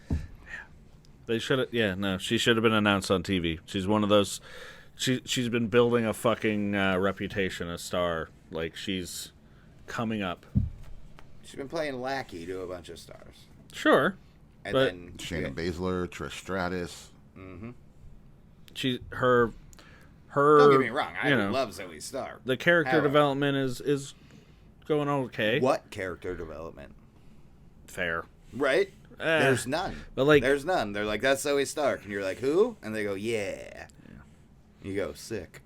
They should have. Yeah, no, she should have been announced on TV. She's one of those. She's been building a fucking reputation, a star. Like she's coming up. She's been playing lackey to a bunch of stars. Sure, And But- then Shayna Baszler, Trish Stratus. her. don't get me wrong, I you know, love Zoe Stark. the character However, development is going okay. What character development? Fair. Right? There's none. But, like- there's none. They're like, that's Zoe Stark. And you're like, who? And they go, yeah. You go, sick.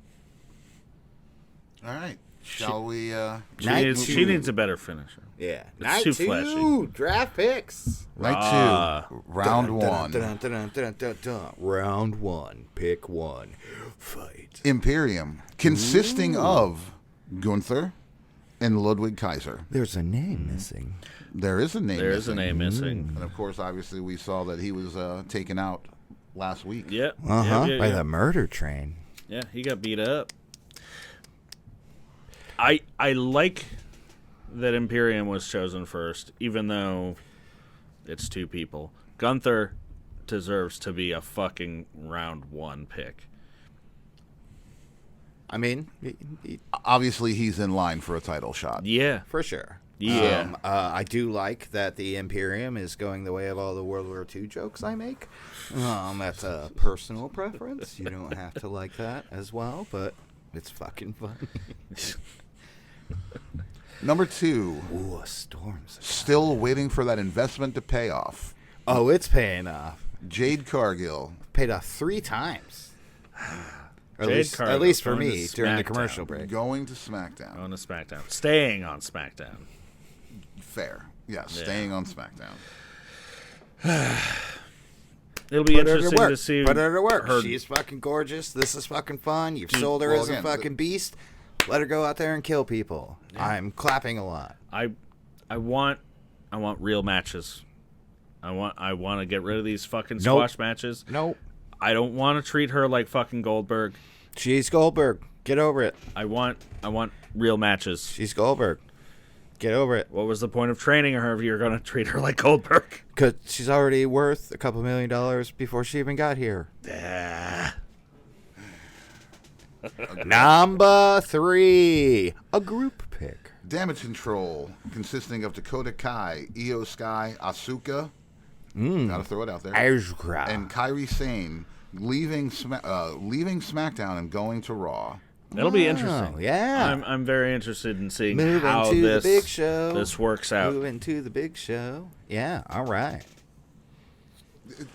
All right. Shall we? She needs a better finisher. Yeah. It's Night too 2, flashy. draft picks. Night 2, round Dun, 1. dun, dun, dun, dun, dun, dun. Round 1, pick 1. Fight. Imperium, consisting of Gunther and Ludwig Kaiser. There's a name missing. There is a name. There is a missing. name missing. And of course, obviously, we saw that he was taken out last week. Yeah. By the murder train. Yeah, he got beat up. I like that Imperium was chosen first, even though it's 2 people. Gunther deserves to be a fucking round 1 pick. I mean, Obviously, he's in line for a title shot. Yeah. for sure. Yeah. I do like that the Imperium is going the way of all the World War II jokes I make. That's a personal preference. You don't have to like that as well, but it's fucking funny. Number 2, Ooh, a storm's. still waiting for that investment to pay off. Oh, it's paying off. Jade Cargill. Paid off 3 times. At Jade least, Cargill at least for going me to during the SmackDown. commercial break. Going to SmackDown. On to SmackDown. Staying on SmackDown. Fair. Yeah, staying on SmackDown. It'll be Put her interesting to work. to see Put her to work. her- She's fucking gorgeous. This is fucking fun. You've sold her well, as a again, fucking beast. Let her go out there and kill people. I'm clapping a lot. I want real matches. I want to get rid of these fucking squash matches. Nope. I don't want to treat her like fucking Goldberg. She's Goldberg. Get over it. I want real matches. She's Goldberg. Get over it. What was the point of training her if you're going to treat her like Goldberg? Because she's already worth a couple $1 million before she even got here. Number 3. A group pick. Damage Control, consisting of Dakota Kai, Io Sky, Asuka. Gotta throw it out there. Azra. And Kairi Sane leaving SmackDown and going to Raw. It'll be interesting. Yeah. I'm very interested in seeing Moving how to this the big show. this works out. Moving to the big show. Yeah, all right.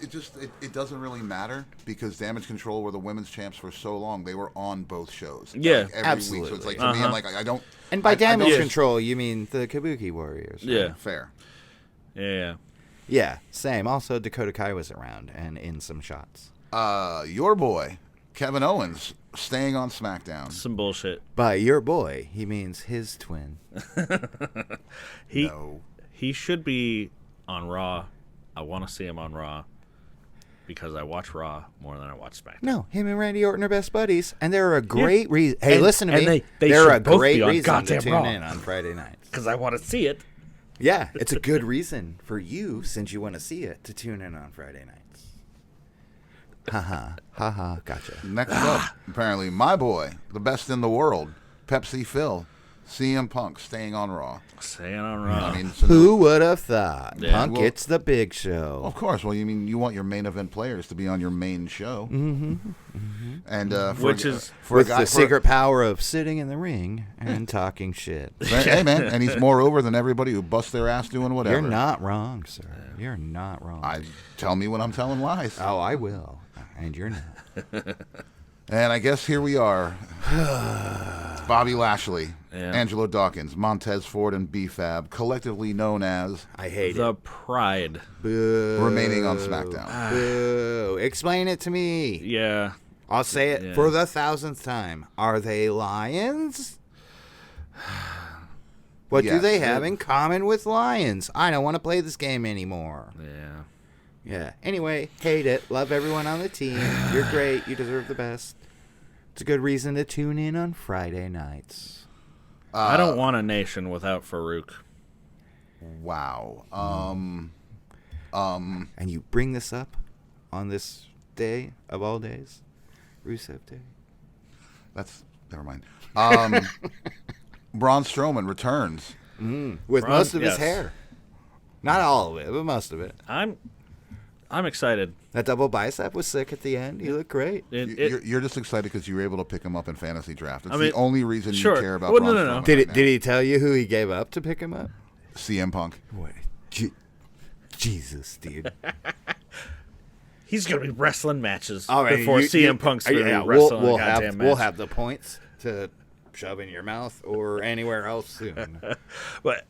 It doesn't really matter because Damage Control were the women's champs for so long. They were on both shows. Yeah, every absolutely. week. So it's like to me, I'm like I don't. And by I damage don't- control, you mean the Kabuki Warriors. Right? Yeah. Fair. Yeah. Yeah, same. Also, Dakota Kai was around and in some shots. Your boy, Kevin Owens, staying on SmackDown. Some bullshit. By your boy, he means his twin. No. He should be on Raw. I want to see him on Raw. because I watch Raw more than I watch SmackDown. No, him and Randy Orton are best buddies, and they're a great reason. Hey, And- listen to and me. they They're a should both great be on reason to goddamn tune Raw. in on Friday nights. Because I want to see it. Yeah, it's a good reason for you, since you want to see it, to tune in on Friday nights. Haha, gotcha. Next up, apparently, my boy, the best in the world, Pepsi Phil, CM Punk, staying on Raw. Staying on Raw. I mean, Who would have thought? Yeah. Punk Well- gets the big show. of course. Well, you want your main event players to be on your main show, and Which is- With the secret power of sitting in the ring and talking shit. Hey man, and he's more over than everybody who busts their ass doing whatever. You're not wrong, sir. You're not wrong. Tell me when I'm telling lies. Oh, I will. And you're not. And I guess here we are. Bobby Lashley, Yeah. Angelo Dawkins, Montez Ford, and B-Fab, collectively known as I hate The it. Pride. Boo. remaining on SmackDown. Boo. Explain it to me. Yeah. I'll say it Yeah. for the 1,000th time. Are they lions? What do Yes. they have in common with lions? I don't want to play this game anymore. Yeah. Yeah. Anyway, hate it. Love everyone on the team. You're great. You deserve the best. It's a good reason to tune in on Friday nights. I don't want a nation without Farouk. Wow. And you bring this up on this day of all days, Rusev Day. That's never mind. Braun Strowman returns. With Braun- most of his yes. hair. Not all of it, but most of it. I'm excited. That double bicep was sick at the end. He looked great. You're just excited because you were able to pick him up in fantasy draft. It's I mean, the only reason sure. you care about Well, Braun no. Strowman. Did right it? Did he tell you who he gave up to pick him up? now. CM Punk. What? Jesus, dude. He's going to be wrestling matches All right, before CM Punk's going to be wrestling a goddamn match. We'll have the points to shove in your mouth or anywhere else soon. But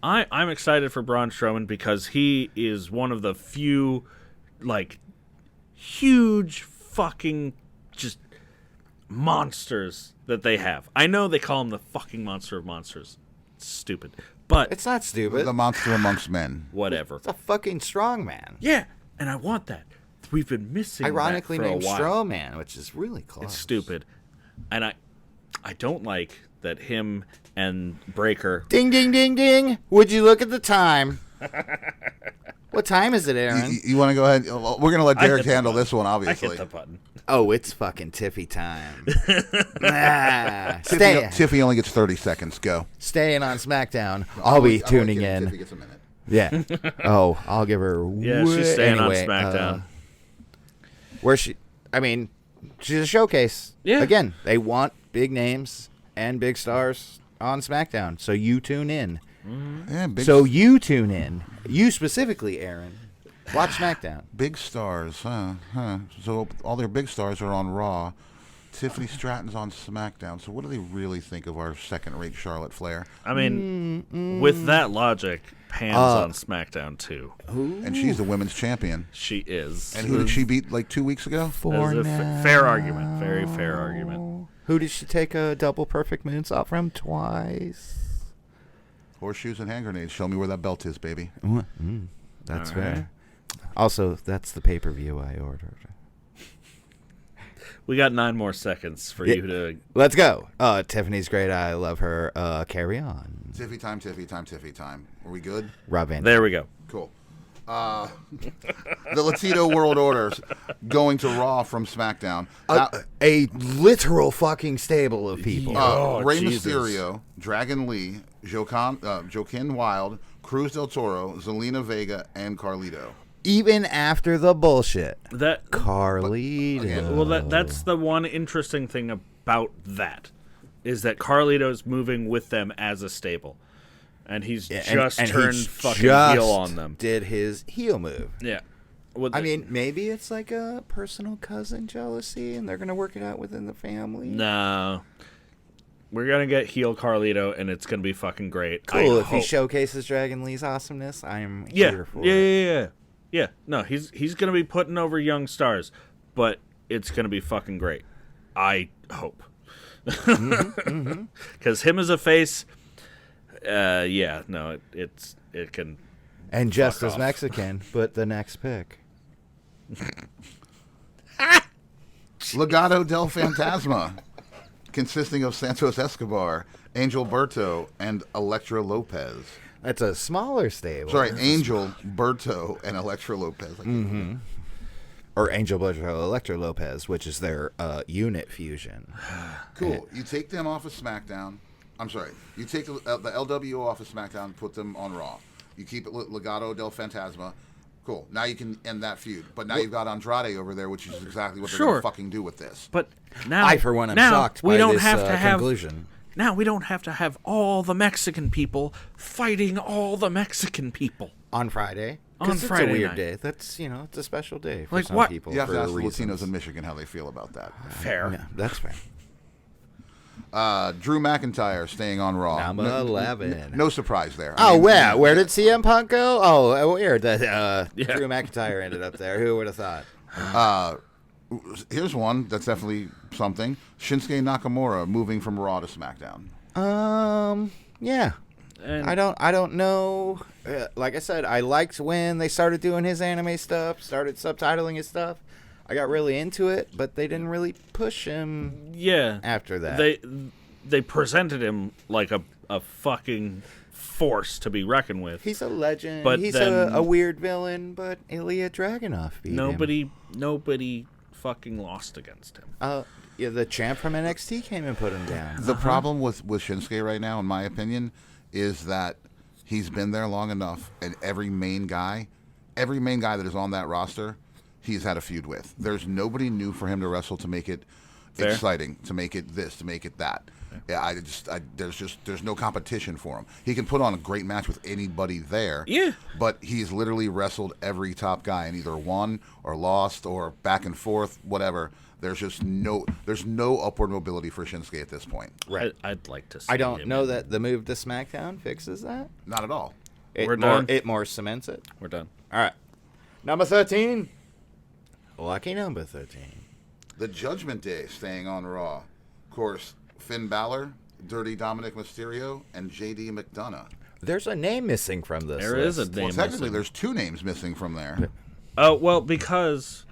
I'm excited for Braun Strowman because he is one of the few, like, huge fucking just monsters that they have. I know they call him the fucking monster of monsters. It's stupid. But It's not stupid. The monster amongst men. whatever. It's a fucking strong man. Yeah, and I want that. We've been missing Ironically that for named a while. Strowman, which is really close. It's stupid. And I don't like that him and Breaker. Ding, ding, ding, ding. Would you look at the time? What time is it, Aaron? You want to go ahead? Well, we're going to let I Derek hit the handle button. this one, I obviously. hit the button. Oh, it's fucking Tiffy time. Tiffy only gets 30 seconds. Go. Staying on SmackDown. I'll be tuning in. Tiffy gets a minute. Yeah. Oh, I'll give her. Yeah, she's staying anyway, on SmackDown. Where she? I mean, she's a showcase. Yeah. Again, they want big names and big stars on SmackDown, so you tune in. Yeah, You tune in. You specifically, Aaron. Watch SmackDown. big stars, huh? So all their big stars are on Raw. Tiffany Stratton's on SmackDown. So what do they really think of our second-rate Charlotte Flair? I mean, with that logic, Pam's on SmackDown too. And she's the women's champion. She is. And who did she beat like 2 weeks ago? That is a fair argument. Very fair argument. Who did she take a double perfect moonsault from twice? Horseshoes and hand grenades. Show me where that belt is, baby. That's All fair. right. Also, that's the pay-per-view I ordered. We got 9 more seconds for you to. Let's go. Tiffany's great. I love her. Carry on. Tiffy time, Tiffy time, Tiffy time. Are we good? Rob Van. There we go. Cool. The Latino World Order's going to Raw from SmackDown. Now, A literal fucking stable of people. Rey Jesus. Mysterio, Dragon Lee, Joaquin Wilde, Cruz del Toro, Zelina Vega, and Carlito. Even after the bullshit. That Carlito. well, that's the one interesting thing about that is that Carlito's moving with them as a stable, and he's just turned fucking heel on them. Did his heel move. Yeah. Well, I mean, maybe it's like a personal cousin jealousy, and they're gonna work it out within the family. no. We're gonna get heel Carlito, and it's gonna be fucking great. Cool. I If he hope. showcases Dragon Lee's awesomeness, I'm Yeah, here for yeah, it. yeah. No, he's gonna be putting over young stars, but it's gonna be fucking great. I hope. Because him as a face, it can. And just Fuck as off. Mexican, but the next pick. Legado del Fantasma, consisting of Santos Escobar, Angel Berto, and Elektra Lopez. That's a smaller stable. Sorry, Angel Berto and Elektra Lopez. Or Angel Berto Elektra Lopez, which is their unit fusion. Cool. You take them off of SmackDown. I'm sorry. You take the LWO off of SmackDown and put them on Raw. You keep it Legado del Fantasma. Cool. Now you can end that feud. But now you've got Andrade over there, which is exactly what they're going to fucking do with this. But now, I, for one, am shocked by this conclusion. Now we don't have to have all the Mexican people fighting all the Mexican people. On Friday. On Friday it's a weird night. day. That's, it's a special day for Like some what? people. You have for to ask the reasons. Latinos in Michigan how they feel about that. Fair. Yeah, that's fair. Drew McIntyre staying on Raw. Number 11. No surprise there. Where did CM Punk go? Oh, weird that Drew McIntyre ended up there. Who would have thought? Here's one that's definitely something. Shinsuke Nakamura moving from Raw to SmackDown. Yeah. And I don't know. Like I said, I liked when they started doing his anime stuff, started subtitling his stuff. I got really into it, but they didn't really push him yeah, after that. they presented him like a fucking force to be reckoned with. He's a legend. But He's then- a weird villain, but Ilya Dragunov beat him. Nobody fucking lost against him. Yeah, the champ from NXT came and put him down. The problem with Shinsuke right now, in my opinion, is that he's been there long enough, and every main guy that is on that roster, he's had a feud with. There's nobody new for him to wrestle to make it Fair. exciting, to make it this, to make it that. Yeah, there's no competition for him. He can put on a great match with anybody there. Yeah. But he's literally wrestled every top guy and either won or lost or back and forth, whatever. There's no upward mobility for Shinsuke at this point. Right. I'd like to see I don't him know in- that the move to SmackDown fixes that. Not at all. We're done. It more cements it. We're done. All right. Number 13. Lucky number 13. The Judgment Day staying on Raw. Of course, Finn Balor, Dirty Dominic Mysterio, and JD McDonough. There's a name missing from this There is a list. name. Well, technically, missing. there's two names missing from there. Oh well, because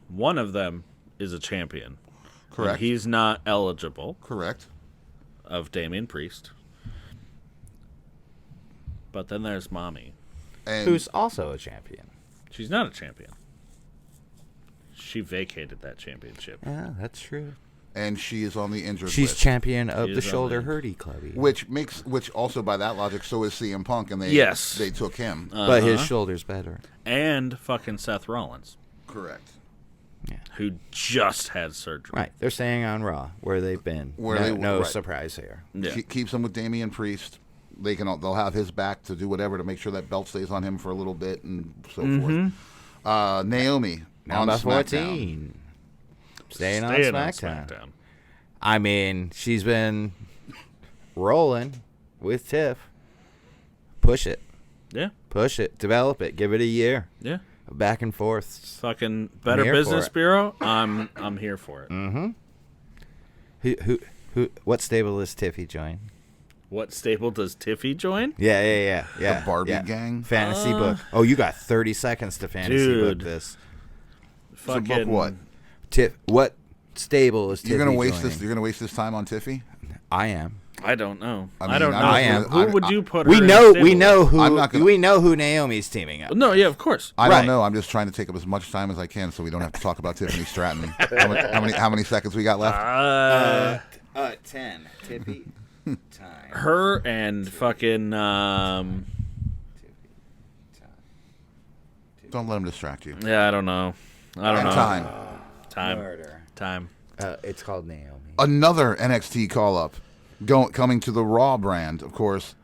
one of them is a champion. Correct. And he's not eligible Correct. of Damian Priest. But then there's Mommy. And Who's also a champion. She's not a champion. She vacated that championship. Yeah, that's true. and she is on the injured She's list. champion of She the is on shoulder the- hurdy clubby. Which also by that logic, so is CM Punk, and they Yes. they took him. But his shoulder's better. And fucking Seth Rollins, Correct. who just had surgery. Right. They're staying on Raw, where they've been. Where no, they- no right. surprise here. Yeah. Keeps him with Damian Priest. They'll have his back to do whatever to make sure that belt stays on him for a little bit and so forth. Naomi on Number SmackDown. 14. Staying on SmackDown. I mean, she's been rolling with Tiff. Push it. Yeah. Push it. Develop it. Give it a year. Yeah. Back and forth. Fucking Better here for Business it. Bureau. I'm here for it. Who? What stable does Tiffy join? What stable does Tiffy join? Yeah. The Barbie gang? Fantasy book. Oh, you got 30 seconds to fantasy book Dude. this. So book Fucking what? What stable is Tiffy You're gonna waste joining? this. You're gonna waste this time on Tiffy. I am. I don't know. I I, mean, don't know. I am. Who would you put? We her in know. a stable We know with? who. I'm not gonna- We know who Naomi's teaming up. No, yeah, of course. I Right. don't know. I'm just trying to take up as much time as I can so we don't have to talk about Tiffany Stratton. How many seconds we got left? 10. Tiffy. Time. Her and fucking Don't let him distract you. yeah, I don't know. I don't And know. time. Murder. Time. It's called Naomi. Another NXT call up, coming to the Raw brand, of course.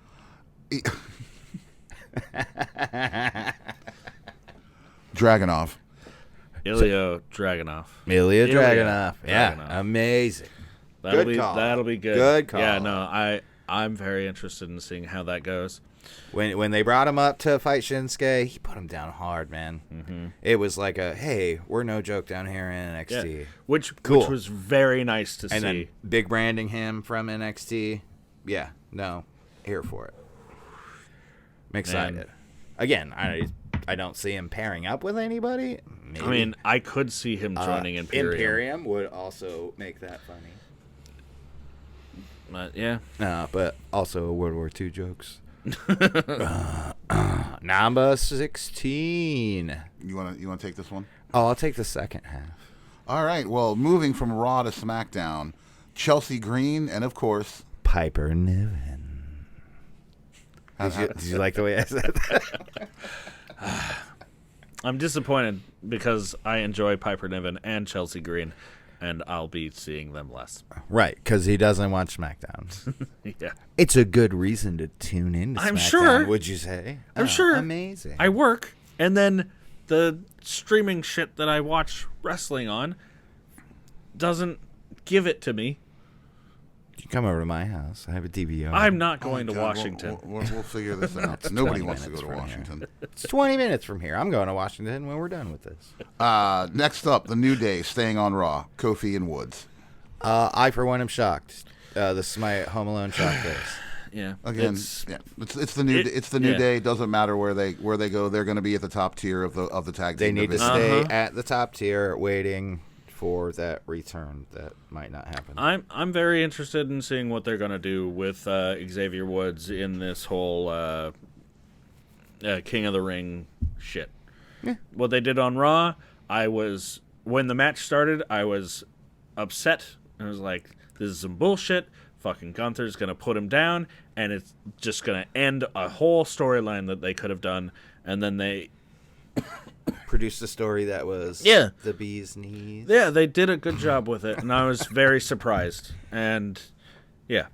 Dragunov. Ilya Dragunov. Ilya Ilya Dragunov. Yeah. Dragunov. Amazing. That'll Good be call. that'll be good. Good call. Yeah, no, I'm very interested in seeing how that goes. When they brought him up to fight Shinsuke, he put him down hard, man. Mm-hmm. It was like hey, we're no joke down here in NXT. Yeah. Which Cool. was very nice to And see. then big branding him from NXT. Yeah, no, here for it. I'm excited. Man. Again, I I don't see him pairing up with anybody. Maybe. I mean, I could see him joining Imperium. Imperium would also make that funny. But yeah. But also World War II jokes. Number 16. You wanna take this one? Oh, I'll take the second half. All right. Well, moving from Raw to SmackDown, Chelsea Green and of course Piper Niven. Did you like the way I said that? I'm disappointed because I enjoy Piper Niven and Chelsea Green, and I'll be seeing them less. Right, because he doesn't watch SmackDown. Yeah. It's a good reason to tune in to I'm SmackDown, sure. would you say? I'm sure. Amazing. I work, and then the streaming shit that I watch wrestling on doesn't give it to me. You come over to my house. I have a DVR. I'm not going to God, Washington. We'll figure this out. Nobody wants to go to 20 minutes Washington. It's 20 minutes from here. I'm going to Washington when we're done with this. Next up, the New Day staying on Raw. Kofi and Woods. I, for one, am shocked. This is my Home Alone shock face. Yeah. Again, it's the new Day. Doesn't matter where they go. They're going to be at the top tier of the tag They team need to division. stay at the top tier, waiting for that return that might not happen. I'm very interested in seeing what they're going to do with Xavier Woods in this whole King of the Ring shit. Yeah. What they did on Raw, when the match started, I was upset. I was like, this is some bullshit. Fucking Gunther's going to put him down, and it's just going to end a whole storyline that they could have done. And then they Produced a story that was the bee's knees. Yeah, they did a good job with it, and I was very surprised. And, yeah.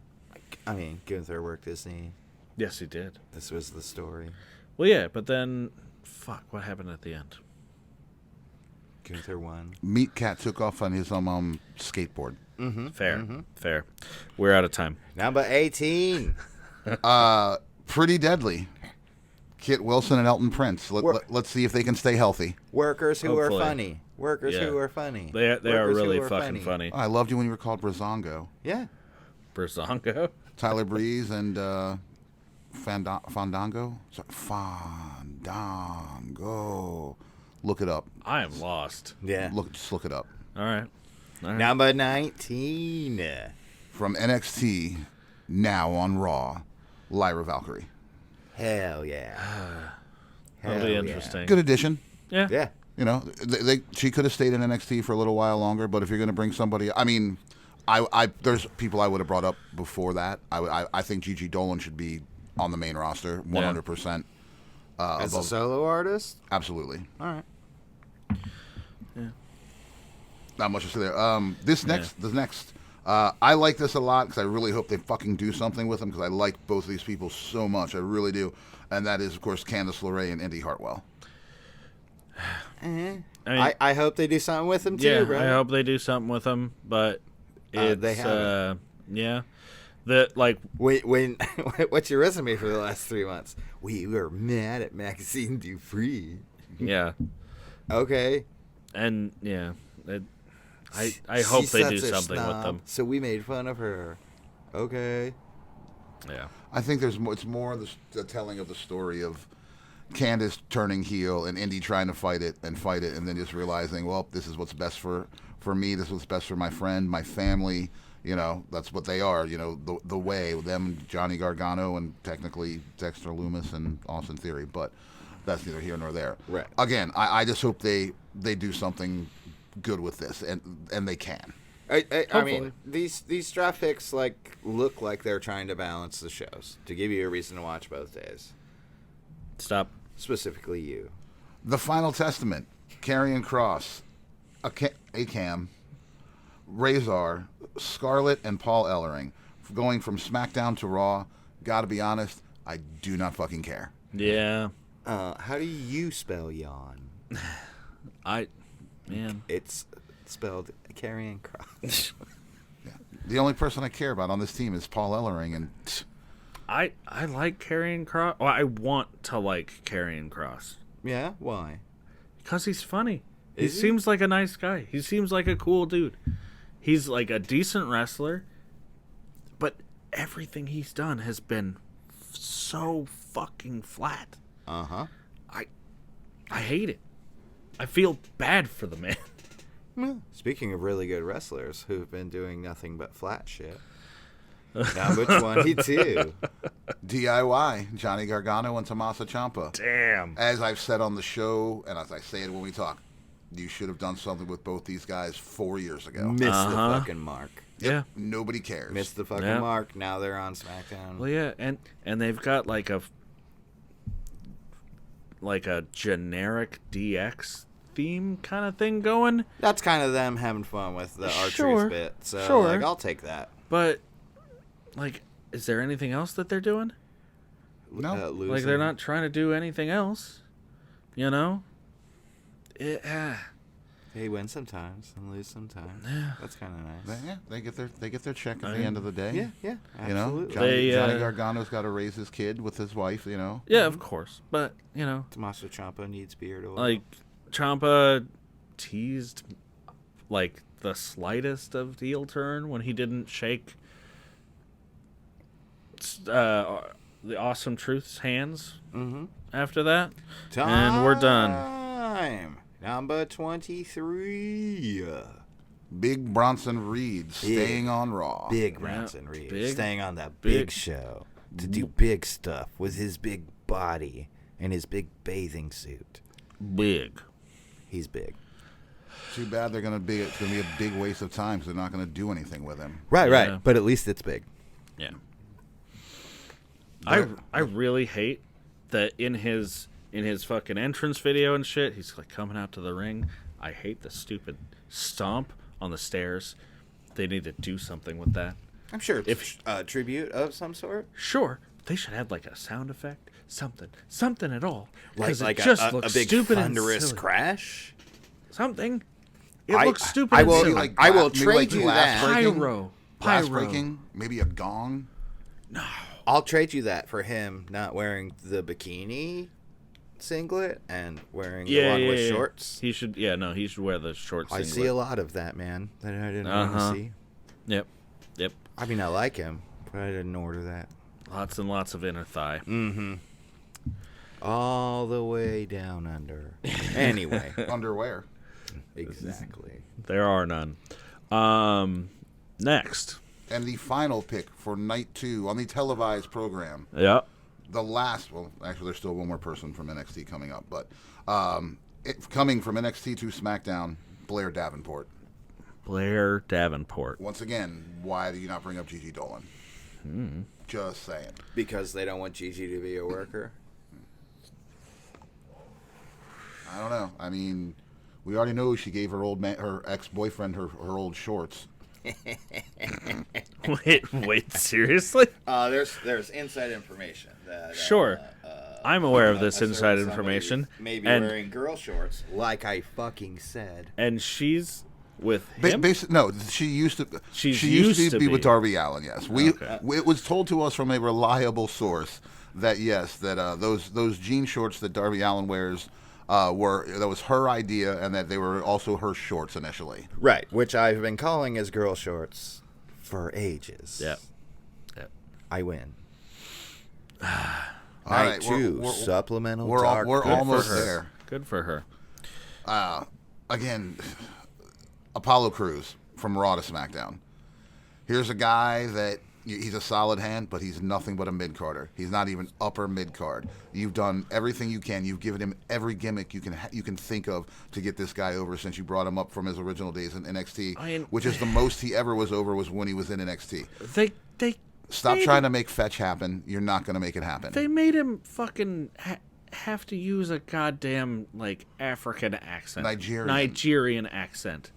I mean, Gunther worked his knee. Yes, he did. This was the story. Well, yeah, but then, fuck, what happened at the end? Gunther won. Meat Cat took off on his skateboard. Mm-hmm. Fair. We're out of time. Number 18. Pretty Deadly. Kit Wilson and Elton Prince. Let's see if they can stay healthy. Workers who Hopefully. are funny. Workers Yeah. who are funny. They are Workers really who are fucking funny. Oh, I loved you when you were called Brazongo. Yeah. Brazongo? Tyler Breeze and Fandango. Sorry, Fandango. Look it up. I am lost. Yeah. Just look it up. All right. Number 19. From NXT, now on Raw, Lyra Valkyrie. Hell yeah. That'll be interesting. Good addition. Yeah. Yeah. You know, she could have stayed in NXT for a little while longer, but if you're going to bring somebody, I mean, there's people I would have brought up before that. I think Gigi Dolan should be on the main roster, 100%. As a solo artist? Absolutely. All right. Yeah. Not much to say there. The next, I like this a lot because I really hope they fucking do something with them because I like both of these people so much. I really do. And that is, of course, Candice LeRae and Indy Hartwell. I hope they do something with him too, Yeah, bro. I hope they do something with them, but it's, they haven't. Yeah. Like, when what's your resume for the last 3 months? We were mad at Maxine Dupree. yeah. Okay. And, yeah. I hope She's they do such a something with snob, them. So we made fun of her. Okay. Yeah. I think it's more the telling of the story of Candice turning heel and Indy trying to fight it, and then just realizing, well, this is what's best for me. This is what's best for my friend, my family. You know, that's what they are. You know, the way them, Johnny Gargano, and technically Dexter Lumis and Austin Theory, but that's neither here nor there. Right. Again, I just hope they do something good with this, and they can. I mean, these draft picks look like they're trying to balance the shows to give you a reason to watch both days. Stop. Specifically, you. The Final Testament, Karrion Kross, Akam, Razor, Scarlett, and Paul Ellering, going from SmackDown to Raw. Gotta be honest, I do not fucking care. Yeah. How do you spell yawn? Man. It's spelled Karrion Kross. Yeah. The only person I care about on this team is Paul Ellering, and I like Karrion Kross. Well, I want to like Karrion Kross. Yeah? Why? Because he's funny. He Is he? seems like a nice guy. He seems like a cool dude. He's like a decent wrestler, but everything he's done has been so fucking flat. Uh-huh. I hate it. I feel bad for the man. Speaking of really good wrestlers who've been doing nothing but flat shit. Number 22. DIY, Johnny Gargano and Tommaso Ciampa. Damn. As I've said on the show, and as I say it when we talk, you should have done something with both these guys 4 years ago. Missed the fucking mark. Yeah. Nobody cares. Missed the fucking mark. Now they're on SmackDown. Well, yeah, and they've got like a generic DX theme kind of thing going. That's kind of them having fun with the R-Truth Sure. bit. So, Sure. like, I'll take that. But, like, is there anything else that they're doing? No. Like, they're not trying to do anything else. You know? They win sometimes and lose sometimes. Yeah. That's kind of nice. Yeah, they get their check at the end of the day. Yeah, You know, absolutely. Johnny Gargano's got to raise his kid with his wife. You know. Yeah, of course. But, you know. Tommaso Ciampa needs beard oil. Like, Ciampa teased, like, the slightest of heel turn when he didn't shake the Awesome Truth's hands after that. And we're done. Number 23. Big Bronson Reed staying on Raw. Big Bronson Reed. big- Staying on that big- big show to do big stuff with his big body and his big bathing suit. Big. He's big. Too bad it's going to be a big waste of time because they're not going to do anything with him. Right, Yeah. right. But at least it's big. Yeah. I really hate that in his fucking entrance video and shit, he's like coming out to the ring. I hate the stupid stomp on the stairs. They need to do something with that. I'm sure it's a tribute of some sort. Sure, they should have like a sound effect, something at all. Like, 'Cause like it just a looks big stupid and thunderous silly. crash. Something. It I- looks stupid. I and will- silly. I will maybe trade you glass that. breaking? Pyro. Glass Pyro. breaking, maybe a gong. I'll trade you that for him not wearing the bikini singlet and wearing the one with shorts. He should. Yeah, no, he should wear the short I singlet. see a lot of that, man, that I didn't want to see. Yep. I mean, I like him, but I didn't order that. Lots and lots of inner thigh. All the way down under. Anyway. Underwear. Exactly. There are none. Next. And the final pick for night 2 on the televised program. Yep. The last, well, actually, there's still one more person from NXT coming up, but coming from NXT to SmackDown, Blair Davenport. Blair Davenport. Once again, why do you not bring up Gigi Dolan? Just saying. Because they don't want Gigi to be a worker? I don't know. I mean, we already know she gave her ex-boyfriend her old shorts. Wait, seriously? There's inside information. That, Sure. I'm aware of this a certain inside somebody information. Maybe and, wearing girl shorts, like I fucking said. and she's with him? No, she used to. She used used to to be with be. Darby Allin. Yes, it was told to us from a reliable source that those jean shorts that Darby Allin wears that was her idea, and that they were also her shorts initially. Right, which I've been calling as girl shorts for ages. Yep. I win. All Night right, 2, we're- supplemental We're dark. almost her. there. Good for her. Again, Apollo Crews from Raw to SmackDown. Here's a guy that he's a solid hand, but he's nothing but a mid-carder. He's not even upper mid-card. You've done everything you can. You've given him every gimmick you can think of to get this guy over since you brought him up from his original days in NXT, which is the most he ever was over was when he was in NXT. They Stop trying to make fetch happen. You're not going to make it happen. They made him fucking have to use a goddamn, like, African accent. Nigerian accent.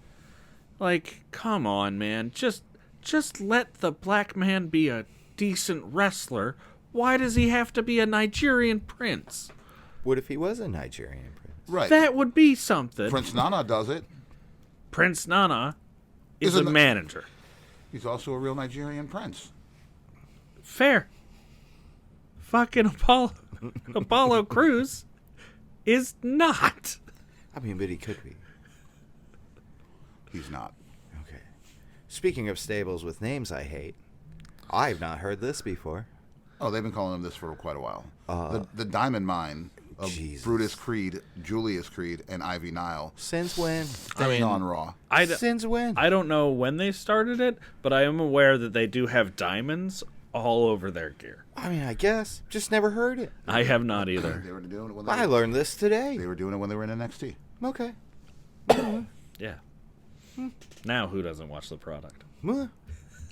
Like, come on, man. Just let the black man be a decent wrestler. Why does he have to be a Nigerian prince? What if he was a Nigerian prince? Right. That would be something. Prince Nana does it. Prince Nana is a manager. He's also a real Nigerian prince. Fair. Fucking Apollo Crews is not. I mean, but he could be. He's not. Okay. Speaking of stables with names I hate, I've not heard this before. Oh, they've been calling him this for quite a while. The Diamond Mine, of Jesus. Brutus Creed, Julius Creed, and Ivy Nile. Since when? Staying on Raw. Since when? I don't know when they started it, but I am aware that they do have diamonds all over their gear. I mean, I guess. Just never heard it. I have not either. They were doing it when I learned this today. They were doing it when they were in NXT. Okay. Yeah. Now who doesn't watch the product?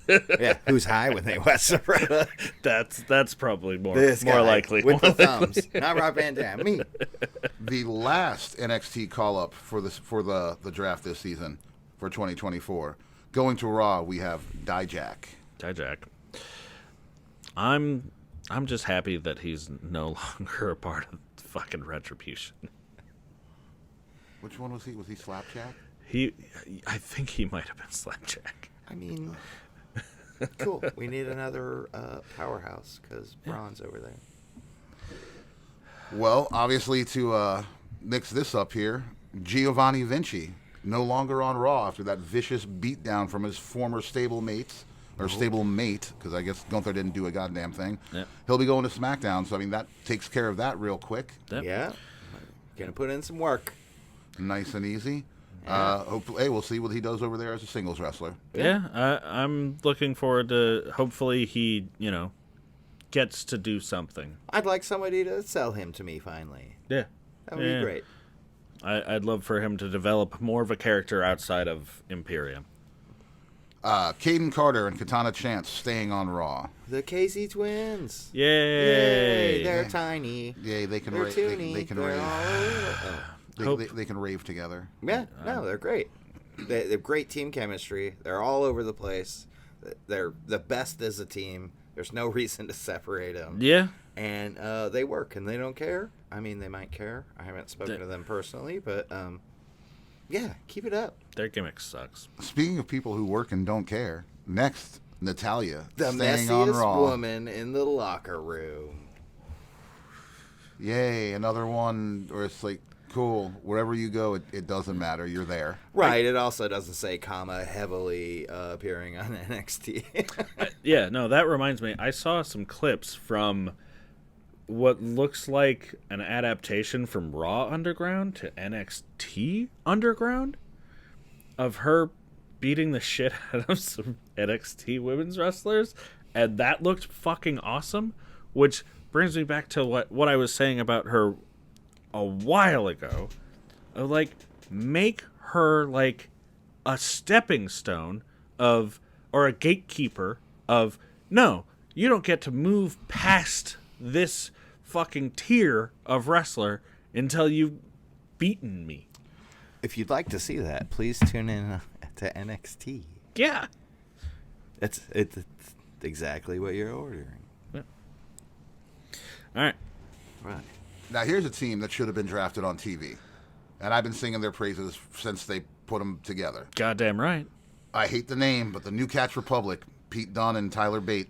Yeah, who's high when they watch the product? That's probably more This guy likely. with the thumbs, not Rob Van Dam. Me. The last NXT call up for the draft this season for 2024. Going to Raw, we have Dijak. Dijak. I'm just happy that he's no longer a part of fucking Retribution. Which one was he? Was he Slapjack? I think he might have been Slapjack. I mean, cool. We need another powerhouse because Braun's over there. Well, obviously to mix this up here, Giovanni Vinci no longer on Raw after that vicious beatdown from his former stable mates. Or stable mate, because I guess Gunther didn't do a goddamn thing. Yep. He'll be going to SmackDown, so I mean that takes care of that real quick. Yep. Yeah. Gonna put in some work. Nice and easy. Yeah. Hopefully, hey, we'll see what he does over there as a singles wrestler. Yeah, I'm looking forward to. Hopefully, he gets to do something. I'd like somebody to sell him to me finally. Yeah, That would be great. I'd love for him to develop more of a character outside of Imperium. Caden Carter and Katana Chance staying on Raw. The Casey twins. Yay! They're tiny. Yay, they can They're rave. toony. They can They're rave. all over. They can rave together. Yeah, no, they're great. They have great team chemistry. They're all over the place. They're the best as a team. There's no reason to separate them. Yeah. And they work, and they don't care. I mean, they might care. I haven't spoken to them personally, but yeah, keep it up. Their gimmick sucks. Speaking of people who work and don't care, next, Natalya The staying on messiest Raw. woman in the locker room. Yay, another one where it's like, cool, wherever you go, it doesn't matter. You're there. Right. It also doesn't say, heavily appearing on NXT. Yeah, no, that reminds me. I saw some clips from what looks like an adaptation from Raw Underground to NXT Underground of her beating the shit out of some NXT women's wrestlers, and that looked fucking awesome, which brings me back to what I was saying about her a while ago. Like, make her like a stepping stone of, or a gatekeeper of, no, you don't get to move past this fucking tier of wrestler until you've beaten me. If you'd like to see that, please tune in to NXT. Yeah. It's exactly what you're ordering. Yeah. All right. Right. Now, here's a team that should have been drafted on TV, and I've been singing their praises since they put them together. Goddamn right. I hate the name, but the New Catch Republic, Pete Dunne and Tyler Bate,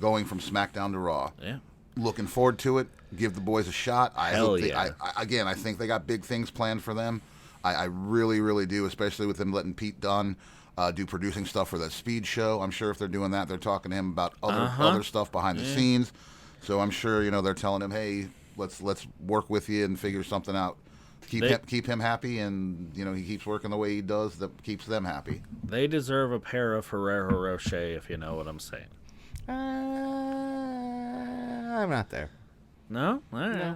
going from SmackDown to Raw. Yeah. Looking forward to it. Give the boys a shot. Hell yeah. I think they got big things planned for them. I really, really do, especially with them letting Pete Dunne do producing stuff for that Speed show. I'm sure if they're doing that, they're talking to him about other stuff behind the scenes. So I'm sure they're telling him, hey, let's work with you and figure something out. Keep him happy, and he keeps working the way he does. That keeps them happy. They deserve a pair of Ferrero Rocher, if you know what I'm saying. I'm not there. No? All right.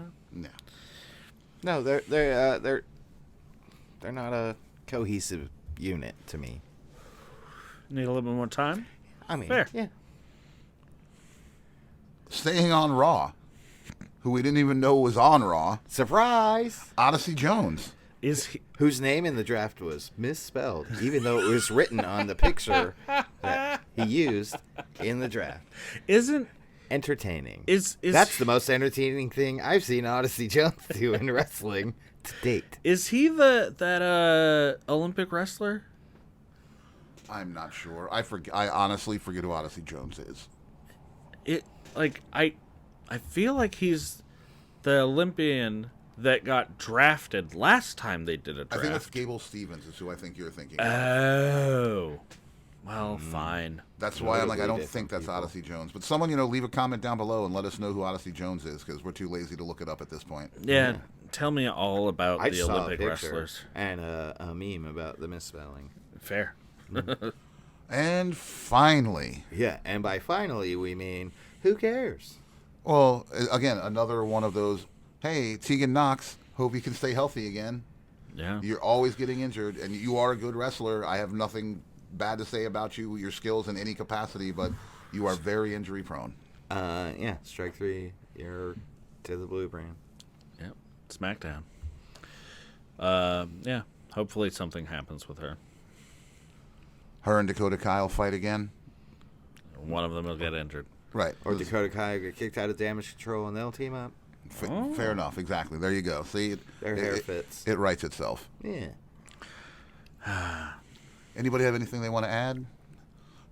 No, they're not a cohesive unit to me. Need a little bit more time? I mean, Fair. yeah. Staying on Raw, who we didn't even know was on Raw, Surprise! Odyssey Jones. Is he? Whose name in the draft was misspelled, even though it was written on the picture that he used in the draft. Isn't Entertaining. That's the most entertaining thing I've seen Odyssey Jones do in wrestling to date. Is he that Olympic wrestler? I'm not sure. I honestly forget who Odyssey Jones is. I feel like he's the Olympian that got drafted last time they did a draft. I think that's Gable Stevens is who I think you're thinking of. Oh. Well, fine. That's why I'm like, I don't Notably think that's different Odyssey Jones. But someone, leave a comment down below and let us know who Odyssey Jones is, because we're too lazy to look it up at this point. Yeah, tell me all about I the saw Olympic a picture wrestlers. and a meme about the misspelling. Fair. And finally, Yeah, and by finally we mean who cares? well, again, another one of those, hey, Tegan Knox, hope you can stay healthy again. Yeah. You're always getting injured, and you are a good wrestler. I have nothing bad to say about you, your skills in any capacity, but you are very injury prone. Yeah, strike 3. You're to the blue brand. Yep. SmackDown. Yeah. Hopefully something happens with her. Her and Dakota Kai fight again. One of them will get injured. Right. Or Dakota Kai get kicked out of Damage Control and they'll team up. Fair enough. Exactly. There you go. See, Their hair fits. It writes itself. Yeah. Anybody have anything they want to add?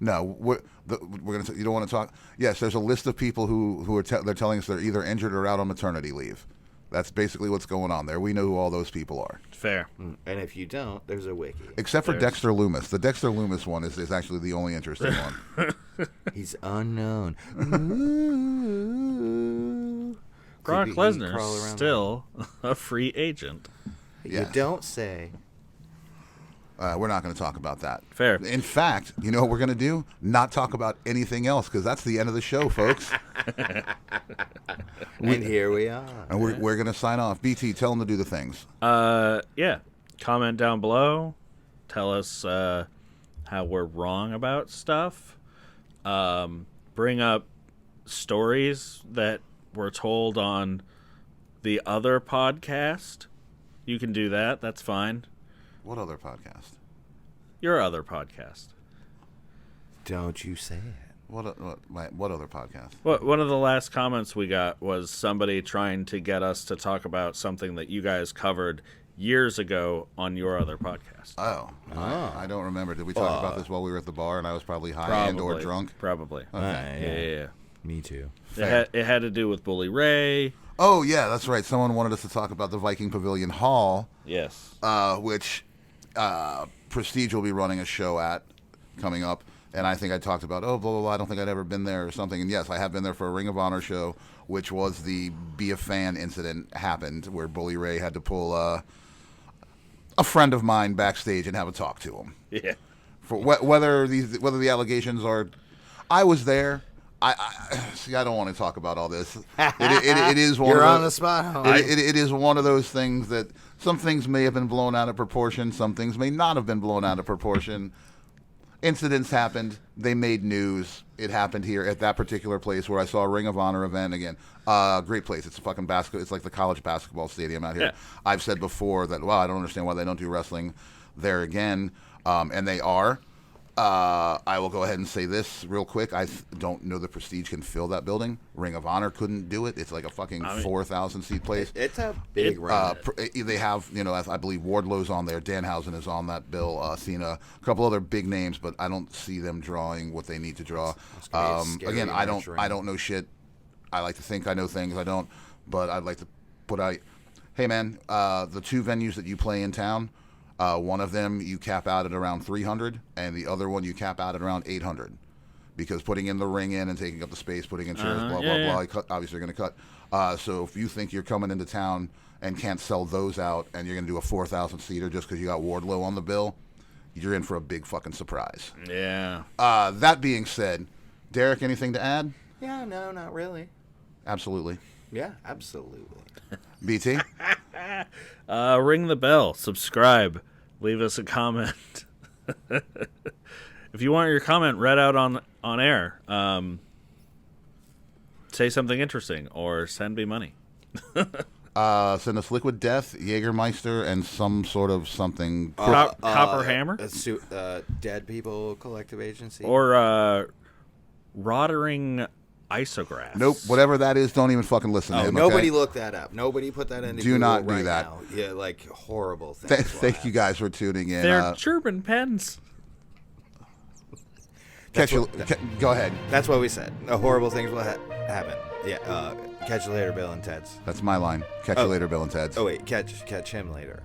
No, we're gonna. You don't want to talk. Yes, there's a list of people who are they're telling us they're either injured or out on maternity leave. That's basically what's going on there. We know who all those people are. Fair. And if you don't, there's a wiki. Except for Dexter Loomis. The Dexter Loomis one is actually the only interesting one. He's unknown. Brock Creepy, crawl Lesnar around still a free agent. Yeah. You don't say. We're not going to talk about that. Fair. In fact, you know what we're going to do? Not talk about anything else, because that's the end of the show, folks. And here we are. And we're going to sign off. BT, tell them to do the things. Yeah. Comment down below. Tell us how we're wrong about stuff. Bring up stories that were told on the other podcast. You can do that. That's fine. What other podcast? Your other podcast. Don't you say it. What other podcast? One of the last comments we got was somebody trying to get us to talk about something that you guys covered years ago on your other podcast. Oh. I don't remember. Did we talk about this while we were at the bar and I was probably high and or drunk? Probably. Okay. Yeah. Me too. It had to do with Bully Ray. Oh, yeah, that's right. Someone wanted us to talk about the Viking Pavilion Hall. Yes. Which Prestige will be running a show at coming up. And I think I talked about, blah, blah, blah, I don't think I'd ever been there or something. And yes, I have been there for a Ring of Honor show, which was the Be a Fan incident happened, where Bully Ray had to pull a friend of mine backstage and have a talk to him. Yeah. For whether the allegations are, I was there. I see. I don't want to talk about all this. It is one. You're of on the spot. Homie. It is one of those things that some things may have been blown out of proportion. Some things may not have been blown out of proportion. Incidents happened. They made news. It happened here at that particular place where I saw a Ring of Honor event again. Great place. It's a fucking basketball. It's like the college basketball stadium out here. Yeah. I've said before that. Well, I don't understand why they don't do wrestling there again, and they are. I will go ahead and say this real quick. I don't know the Prestige can fill that building. Ring of Honor couldn't do it. It's like a fucking 4,000 seat place. It's a big run. They have, I believe Wardlow's on there. Danhausen is on that bill. Cena, a couple other big names, but I don't see them drawing what they need to draw. Again, I don't know shit. I like to think I know things. I don't, but I'd like to put out. Hey man, the two venues that you play in town. One of them you cap out at around 300, and the other one you cap out at around 800, because putting in the ring in and taking up the space, putting in chairs, blah blah blah. Obviously, you're going to cut. So if you think you're coming into town and can't sell those out, and you're going to do a 4,000 seater just because you got Wardlow on the bill, you're in for a big fucking surprise. Yeah. That being said, Derrick, anything to add? Yeah, no, not really. Absolutely. Yeah, absolutely. BT. Ring the bell, subscribe, leave us a comment. If you want your comment read out on air, say something interesting or send me money. Send us Liquid Death, Jägermeister, and some sort of something. Copper Hammer? Dead People Collective Agency. Or Rottering Isograph. Nope, whatever that is, don't even fucking listen to him. Nobody okay? look that up. Nobody put that in. Do Google not do right that. Now. Yeah, like horrible things. Thank you guys for tuning in. They're German pens. Go ahead. That's what we said. Horrible things will happen. Yeah. Catch you later, Bill and Ted's. That's my line. Catch you later, Bill and Ted's. Oh wait, catch him later.